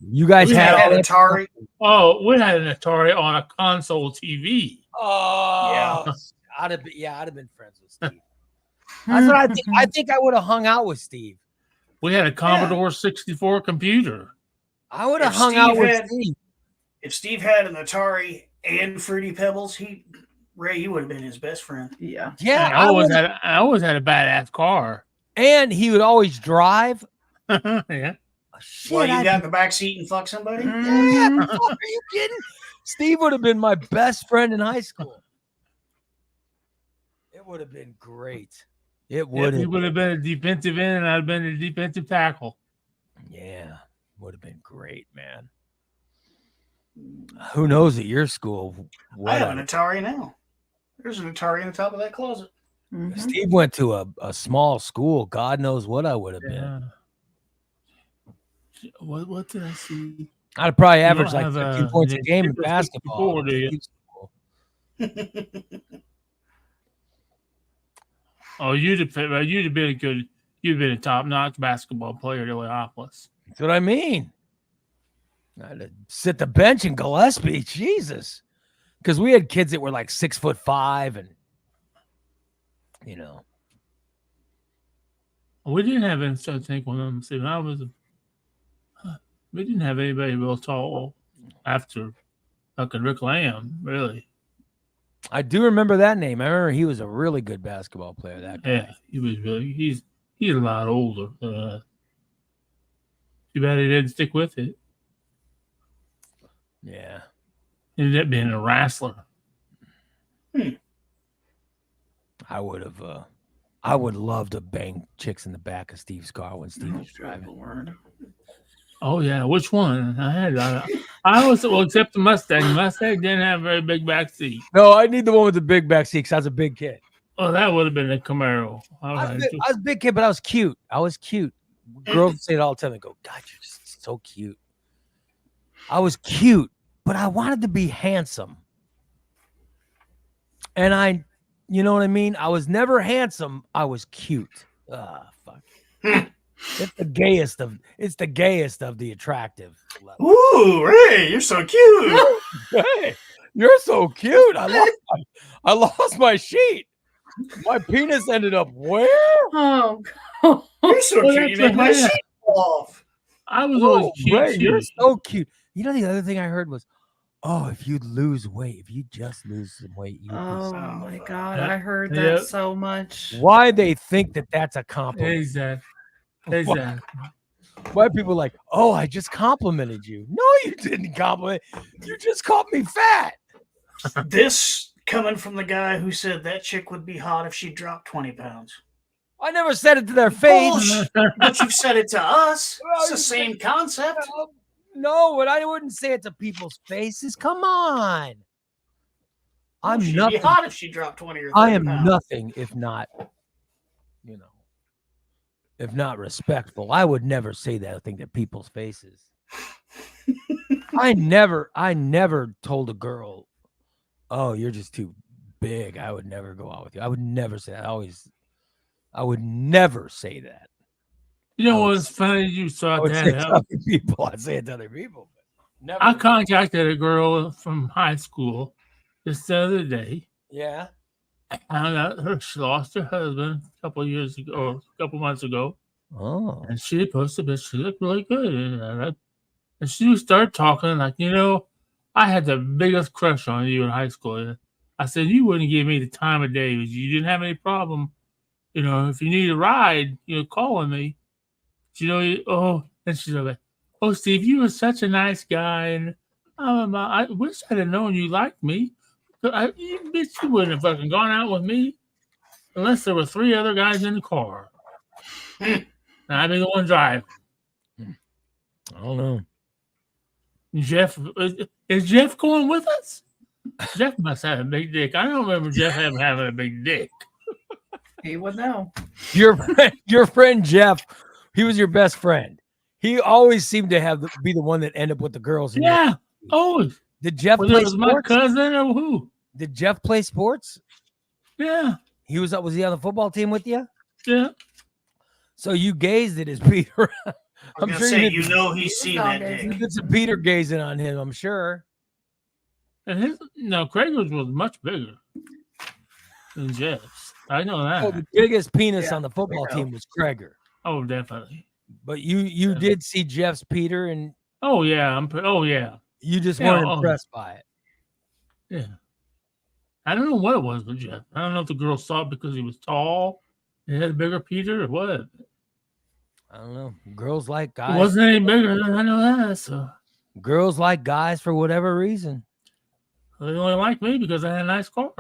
You guys We had had an Atari. Oh, we had an Atari on a console TV. Oh, Yeah. I'd have been friends with Steve. That's what I think. I think I would have hung out with Steve. We had a Commodore 64 computer. I would have If hung Steve out with had- Steve. If Steve had an Atari and Fruity Pebbles, Ray, you would have been his best friend. Yeah. Yeah, I always had a badass car. and he would always drive. Yeah. Oh, shit, Well, you I'd got in the back seat and fuck somebody. Yeah, Mhm. fuck, are you kidding? Steve would have been my best friend in high school. It would have been great. It would He have. would have been a defensive end, and I'd have been a defensive tackle. Yeah, would have been great, man. Who knows at your school? I have an Atari now. There's an Atari in the top of that closet. Mhm. Steve went to a small school. God knows what I would have been. Yeah. What did I see? I'd have probably You averaged don't like have, 15 points a the game in Super basketball. 64, do you? Steve's school. Oh, you'd have been a good. You'd been a top-notch basketball player at Illinois. That's what I mean. I had to sit the bench in Gillespie, Jesus, because we had kids that were like 6'5", and We didn't have any. I think when I was, we didn't have anybody real tall after fucking Rick Lamb, really. I do remember that name. I remember he was a really good basketball player. That guy. Yeah, he was really. He's a lot older. Too bad he didn't stick with it. Yeah. He ended up being a wrestler. I would have. I would love to bang chicks in the back of Steve's car when Steve was driving. Oh yeah, which one? I was except the Mustang. The Mustang didn't have a very big back seat. No, I need the one with the big back seat because I was a big kid. Oh, that would have been a Camaro. I was a big kid, but I was cute. Girls say it all the time. They go, "God, you're just so cute." I was cute, but I wanted to be handsome. And you know what I mean? I was never handsome. I was cute. Fuck. It's the gayest of the attractive level. Ooh, Ray, you're so cute. Hey, you're so cute. I lost my sheet. My penis ended up where? Oh, You're so cute. You made my sheet fall off. I was always cute. Ray, you're so cute. You know, the other thing I heard was, oh, if you lose weight, if you just lose some weight, you. Oh my God, Yeah. I heard that Yeah. so much. Why they think that that's a compliment? Exactly. Why people like, oh, I just complimented you. No, you didn't compliment. You just called me fat. This coming from the guy who said that chick would be hot if she dropped 20 pounds. I never said it to their face. Bullshit. But you've said it to us. It's the same concept. No, but I wouldn't say it to people's faces. Come on. I'm She'd nothing. be hot if she dropped 20 or 30 I am pounds. nothing if not, if not respectful. I would never say that thing to people's faces. I never told a girl, oh, you're just too big. I would never go out with you. I would never say that. I would never say that. You know what's funny? You saw I would say it to that. other people. I'd say it to other people. But never. I contacted a girl from high school just the other day. Yeah. I found out she lost her husband a couple months ago. Oh. And she posted that she looked really good. And she started talking like, I had the biggest crush on you in high school. I said, you wouldn't give me the time of day. You didn't have any problem. If you need a ride, calling me. And she's like, oh, Steve, you were such a nice guy. And I wish I'd have known you liked me. You wouldn't have fucking gone out with me unless there were 3 other guys in the car. And I'd be the one driving. I don't know. Jeff, is Jeff going with us? Jeff must have a big dick. I don't remember Jeff having a big dick. He would know. Your friend Jeff, he was your best friend. He always seemed to be the one that ended up with the girls. Yeah, always. Did Jeff Whether play it was sports? my cousin or who? Did Jeff play sports? Yeah, Was he on the football team with you? yeah. So you gazed at his Peter. I'm sure he's seen that You dick. did some Peter gazing on him, I'm sure. And Krager's was much bigger than Jeff's. I know that. Oh, the biggest penis Yeah, on the football team was Kreger. Oh, definitely. But you did see Jeff's Peter, and Oh yeah. Yeah. you just Yeah, weren't impressed by it. Yeah. I don't know what it was with Jeff. I don't know if the girl saw it because he was tall and had a bigger Peter or what. I don't know. Girls like It guys. wasn't any bigger than I know that. So Girls like guys for whatever reason. they only liked me because I had a nice car.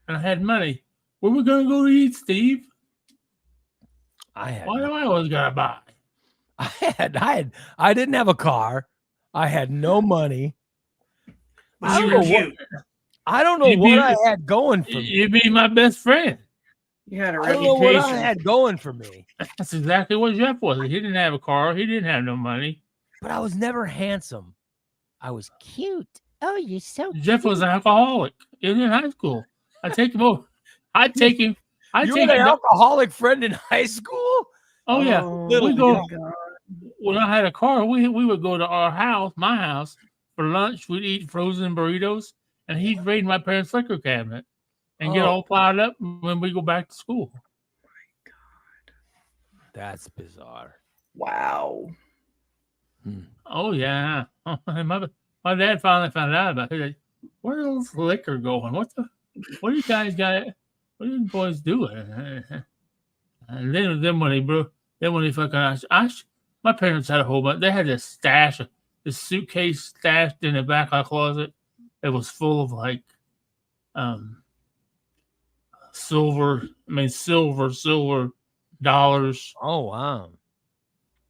And I had money. Where we gonna go to eat, Steve? Why do I always gotta buy? I didn't have a car. I had no money. But you were cute. I don't know what I had going for me. You'd be my best friend. You had a I don't know what I reputation. had going for me. That's exactly what Jeff was. He didn't have a car. He didn't have no money. But I was never handsome. I was cute. Oh, you're so Jeff was an alcoholic. Even in high school. I'd take him over. I'd take him You had an alcoholic friend in high school? Oh yeah, Oh, we go. my God. When I had a car, we would go to our house, my house, for lunch. We'd eat frozen burritos, and he'd raid my parents' liquor cabinet and get all piled up when we go back to school. That's bizarre. Wow. Oh yeah, my dad finally found out about it. He's like, "Where's the liquor going? What do you guys got? What are you boys doing?" And then when he fucking my parents had a whole bunch. They had this suitcase stashed in the back of the closet. It was full of like silver dollars. Oh wow.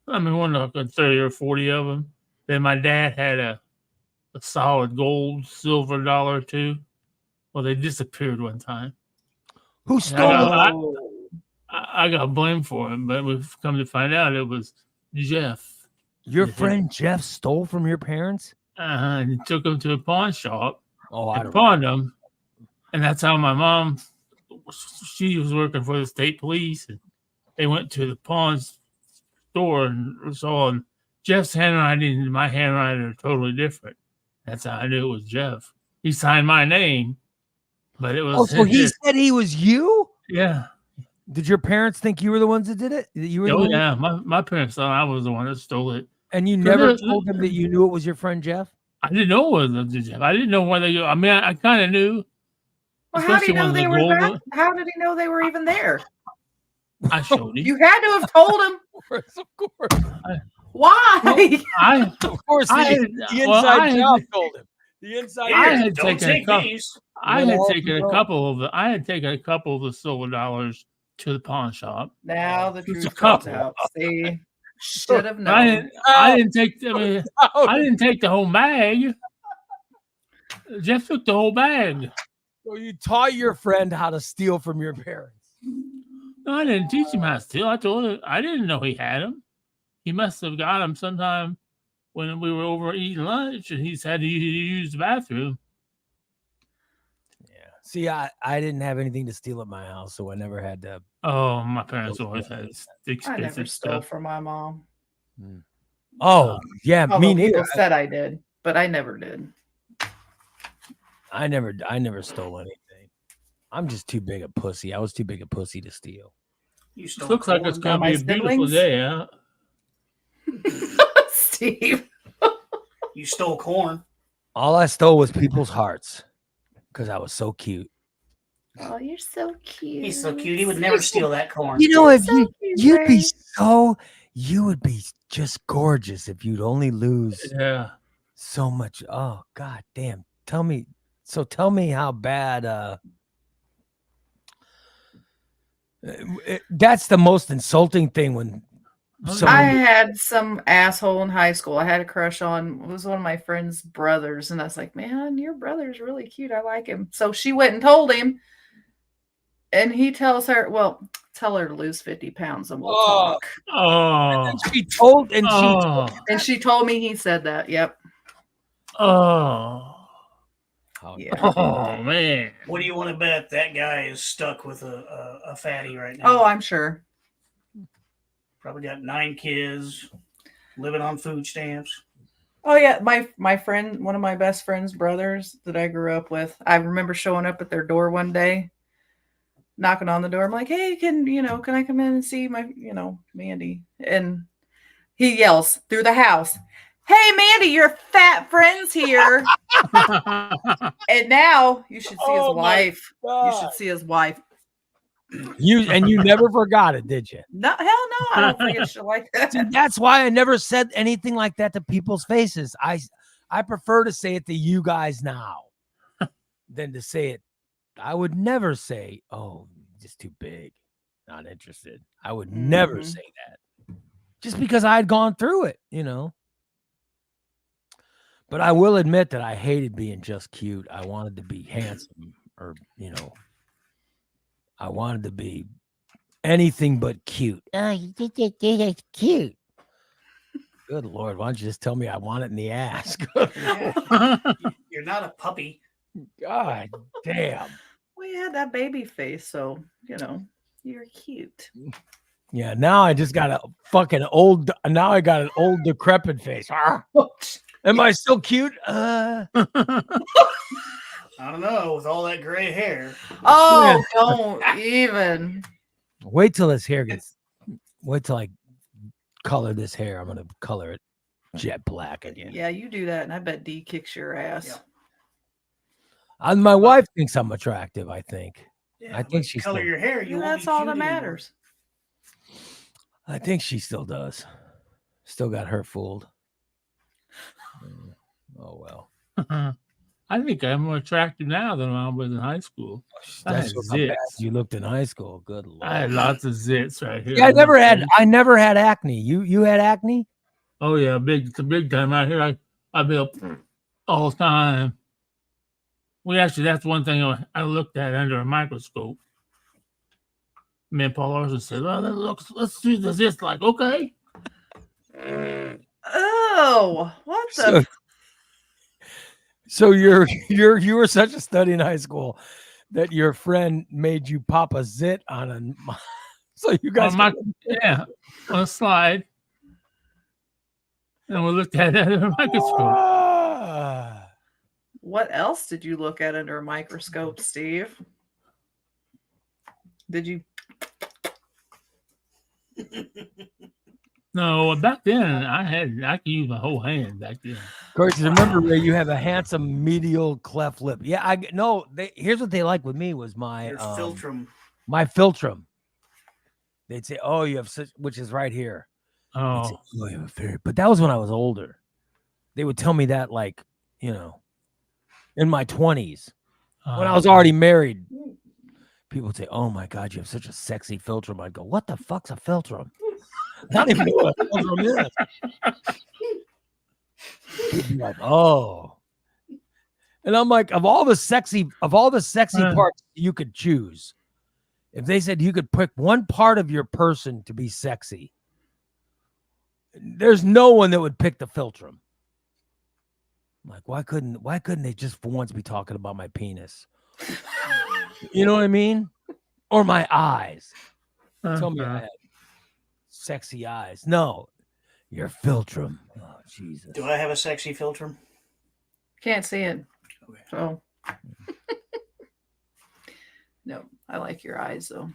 I mean, one of 30 or 40 of them. Then my dad had a solid gold silver dollar too. Well, they disappeared one time. Who stole it? I got blamed for it, but we've come to find out it was Jeff. Your friend Jeff stole from your parents? And he took them to a pawn shop. Oh, and pawned them. And that's how my mom, she was working for the state police. And they went to the pawn store and saw Jeff's handwriting and my handwriting are totally different. That's how I knew it was Jeff. He signed my name, but it was. Oh, so he said he was you? Yeah. Did your parents think you were the ones that did it? You were yeah. My parents thought I was the one that stole it. And you never told them that you knew it was your friend Jeff? I didn't know it was Jeff. I didn't know where they go. I mean, I kind of knew. Well, how did he know they were there? How did he know they were even there? I showed him. You had to have told him. Of course. Why? Of course, the inside job told him. The inside. I had taken a couple of the silver dollars to the pawn shop. Now the truth comes out. See, should have known. I didn't take the whole bag. Jeff took the whole bag. So you taught your friend how to steal from your parents? No, I didn't teach him how to steal. I told him I didn't know he had them. He must have got them sometime when we were over eating lunch, and he's had to use the bathroom. Yeah. See, I didn't have anything to steal at my house, so I never had to. Oh, my parents always had expensive I never stole stuff from my mom. Oh, yeah, me neither. People said I did, but I never did. I never stole anything. I'm just too big a pussy. I was too big a pussy to steal. You stole looks like it's gonna be a beautiful day, huh? Steve. You stole corn. All I stole was people's hearts because I was so cute. Oh, you're so cute. He's so cute. He would never steal that corn. You know, if so you would be just gorgeous if you'd only lose so much. Oh, God damn. Tell me how bad that's the most insulting thing when I had some asshole in high school I had a crush on. It was one of my friend's brothers, and I was like, man, your brother's really cute. I like him. So she went and told him, and he tells her, well, tell her to lose 50 pounds and we'll talk. Oh. And she told me he said that. Yep. Oh. Yeah. Oh man. What do you want to bet that guy is stuck with a fatty right now? Oh, I'm sure. Probably got 9 kids, living on food stamps. Oh yeah, my friend, one of my best friend's brothers that I grew up with. I remember showing up at their door one day, knocking on the door. I'm like, "Hey, can I come in and see my, Mandy?" And he yells through the house, "Hey, Mandy, your fat friend's here." And now you should see his wife. You should see his wife. You never forgot it, did you? No, hell no, I don't forget shit like that. See, that's why I never said anything like that to people's faces. I prefer to say it to you guys now than to say it. I would never say, "Oh, just too big, not interested." I would never say that, just because I had gone through it, But I will admit that I hated being just cute. I wanted to be handsome, or I wanted to be anything but cute. Oh, you're cute. Good Lord, why don't you just tell me I want it in the ass? You're not a puppy. God damn. Well, you had that baby face, so you're cute. Yeah, now I just got a fucking old. Now I got an old decrepit face. Am I still cute? I don't know. With all that gray hair. Oh, don't even. Wait till this hair gets. Wait till I color this hair. I'm gonna color it jet black again. Yeah, you do that, and I bet D kicks your ass. Yeah. My wife thinks I'm attractive. I think. Yeah, I think she color still, your hair. You won't That's be all cute that anymore. matters. I think she still does. Still got her fooled. Oh well. I think I'm more attractive now than when I was in high school. That's had how bad zits. you looked in high school. Good lord. I had lots of zits right here. Yeah, I never had acne. You had acne? Oh yeah, it's a big time out here. I've been up all the time. That's one thing I looked at under a microscope. Me and Paul Larson said, "Well, let's see the zits." Like, okay. Oh, what the? So you were such a stud in high school that your friend made you pop a zit on a. So you guys, on a slide, and we looked at it under a microscope. What else did you look at under a microscope, Steve? Did you? No, back then I could use my whole hand back then. Of course, remember, Ray, you have a handsome medial cleft lip. Yeah, here's what they like with me was my Philtrum. My Philtrum. They'd say, "Oh, you have such," which is right here. Oh, say, "Oh, you have very," but that was when I was older. They would tell me that, like, in my 20s, when I was already married. People would say, "Oh my God, you have such a sexy Philtrum." I'd go, "What the fuck's a Philtrum?" I don't even know what a Philtrum is. He'd be like, "Oh," and I'm like, of all the sexy parts you could choose, if they said you could pick one part of your person to be sexy, there's no one that would pick the Philtrum. I'm like, why couldn't they just for once be talking about my penis? You know what I mean? Or my eyes. Tell me I had sexy eyes. No, your Philtrum. Oh, Jesus. Do I have a sexy Philtrum? Can't see it. Okay. So. No, I like your eyes though.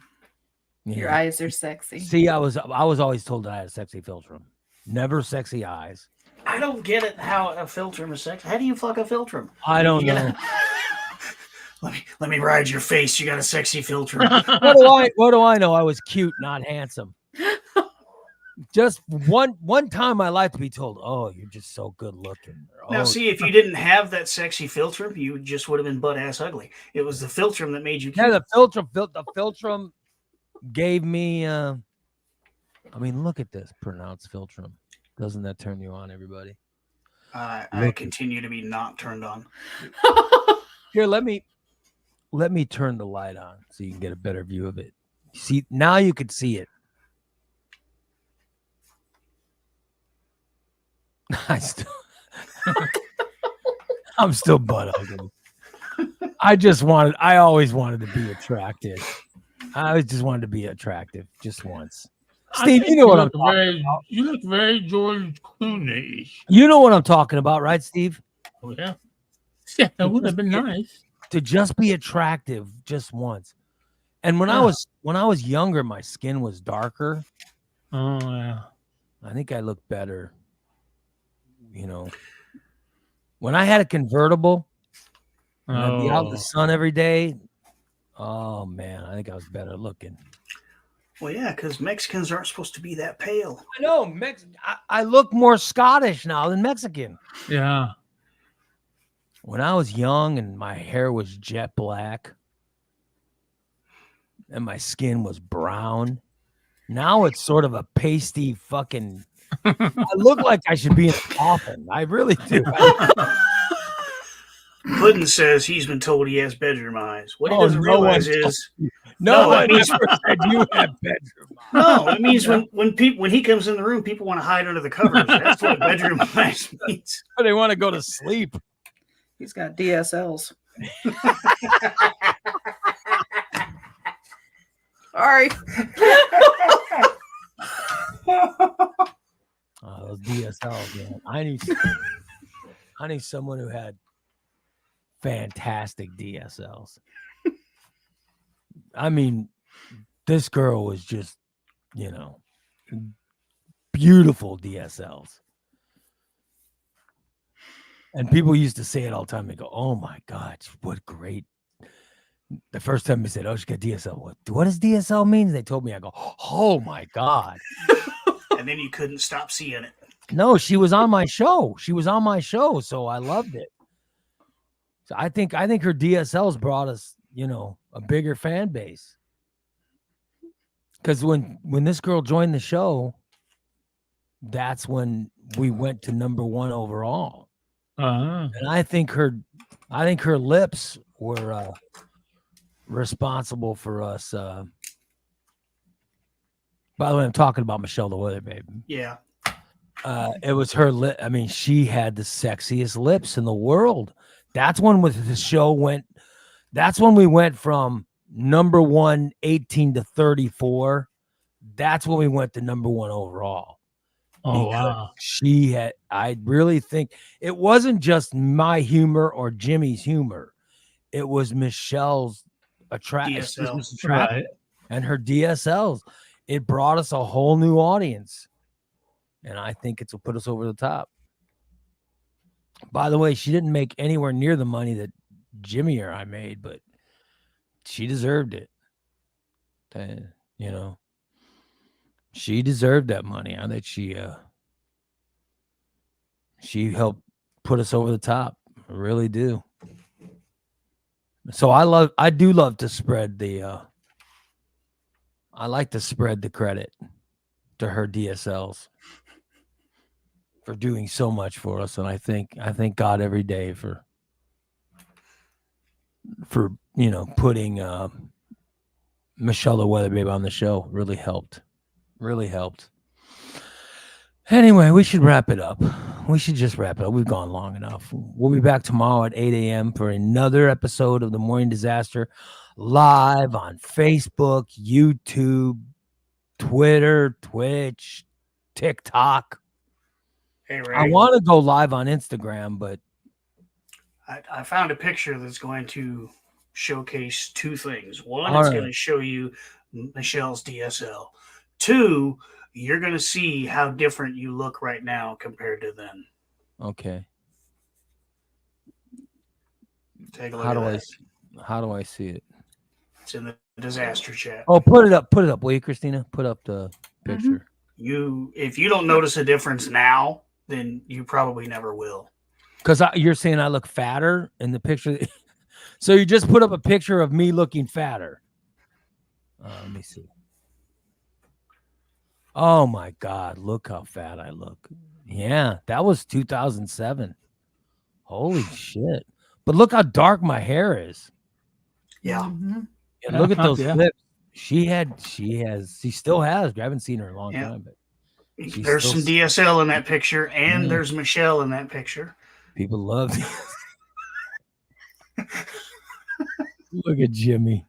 Yeah. Your eyes are sexy. See, I was always told that I had a sexy Philtrum. Never sexy eyes. I don't get it. How a Philtrum is sexy? How do you fuck a Philtrum? I don't know. Let me ride your face. You got a sexy Philtrum. What do I know? I was cute, not handsome. Just one time in my life to be told, "Oh, you're just so good looking." Now, see, if you didn't have that sexy Philtrum, you just would have been butt ass ugly. It was the Philtrum that made you cute. Yeah, the Philtrum gave me. I mean, look at this pronounced Philtrum. Doesn't that turn you on, everybody? I continue to be not turned on. Here, let me turn the light on so you can get a better view of it. See, now you can see it. I'm still butt ugly. I always wanted to be attractive. I always just wanted to be attractive just once. Steve, you know what I'm talking about. You look very George Clooney. You know what I'm talking about, right, Steve? Oh, yeah. Yeah, that would have been nice. To just be attractive just once. And when I was younger, my skin was darker. Oh, yeah. I think I looked better. When I had a convertible, and I'd be out in the sun every day. Oh man, I think I was better looking. Well, yeah, because Mexicans aren't supposed to be that pale. I know. I look more Scottish now than Mexican. Yeah. When I was young and my hair was jet black and my skin was brown, now it's sort of a pasty fucking. I look like I should be in a coffin. I really do. Puddin says he's been told he has bedroom eyes. What he doesn't realize is it means said you have bedroom eyes. No, it means when he comes in the room, people want to hide under the covers. That's what bedroom eyes means. They want to go to sleep. He's got DSLs. Sorry. Oh, those DSLs, man. I knew someone who had fantastic DSLs. I mean, this girl was just, beautiful DSLs. And people used to say it all the time. They go, "Oh my God, what great." The first time they said, "Oh, she got DSL." What does DSL mean? They told me. I go, "Oh my God." And then you couldn't stop seeing it. No, she was on my show. So I loved it. So I think her DSLs brought us, a bigger fan base. Because when this girl joined the show, that's when we went to #1 overall. And I think her lips were responsible for us. By the way, I'm talking about Michelle the Weather Babe. Yeah. It was her lip. I mean, she had the sexiest lips in the world. That's when the show went. That's when we went from #1, 18 to 34. That's when we went to #1 overall. Oh, wow. She had, I really think it wasn't just my humor or Jimmy's humor. It was Michelle's attraction Right. and her DSLs. It brought us a whole new audience. And I think it's what put us over the top. By the way, she didn't make anywhere near the money that Jimmy or I made, but she deserved it. She deserved that money. I think she helped put us over the top. I really do. So I do love to spread I like to spread the credit to her DSLs for doing so much for us. And I thank God every day for putting Michelle the Weather Babe on the show. Really helped. Anyway, we should wrap it up. We should just wrap it up. We've gone long enough. We'll be back tomorrow at 8 a.m. for another episode of The Morning Disaster, live on Facebook, YouTube, Twitter, Twitch, TikTok. Hey, Ray. I want to go live on Instagram, but I found a picture that's going to showcase two things. One, All it's right. going to show you Michelle's DSL. Two, you're going to see how different you look right now compared to then. okay. Take a look How at do that. how do I see it? It's in the disaster chat. Oh, put it up, will you, Christina? Put up the picture. If you don't notice a difference now, then you probably never will. Because you're saying I look fatter in the picture. So you just put up a picture of me looking fatter. Let me see. Oh my God, look how fat I look. Yeah, that was 2007. Holy shit. But look how dark my hair is. Yeah. And look at those Yeah. lips. She still has. I haven't seen her in a long Yeah. time, but There's some DSL in that picture, and there's Michelle in that picture. people love it. Look at Jimmy.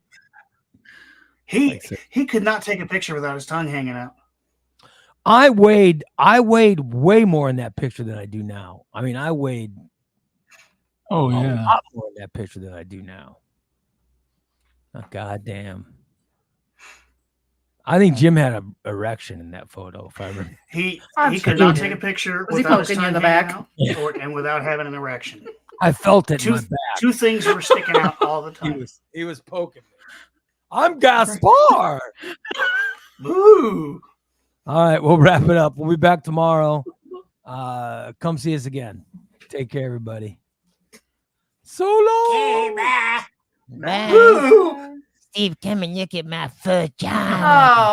He could not take a picture without his tongue hanging out. I weighed way more in that picture than I do now. I mean, I weighed a lot more in that picture than I do now. Oh, God damn. I think Jim had an erection in that photo. If I remember, He could not take a picture Was he without his poking you tongue in the hanging back? out and without having an erection. I felt it in my back. Two things were sticking out all the time. He was poking me. I'm Gaspar. Boo! All right, we'll wrap it up. We'll be back tomorrow. Come see us again. Take care, everybody. So long. Hey, Bye. boo! Steve, come and look at my fur job. Oh.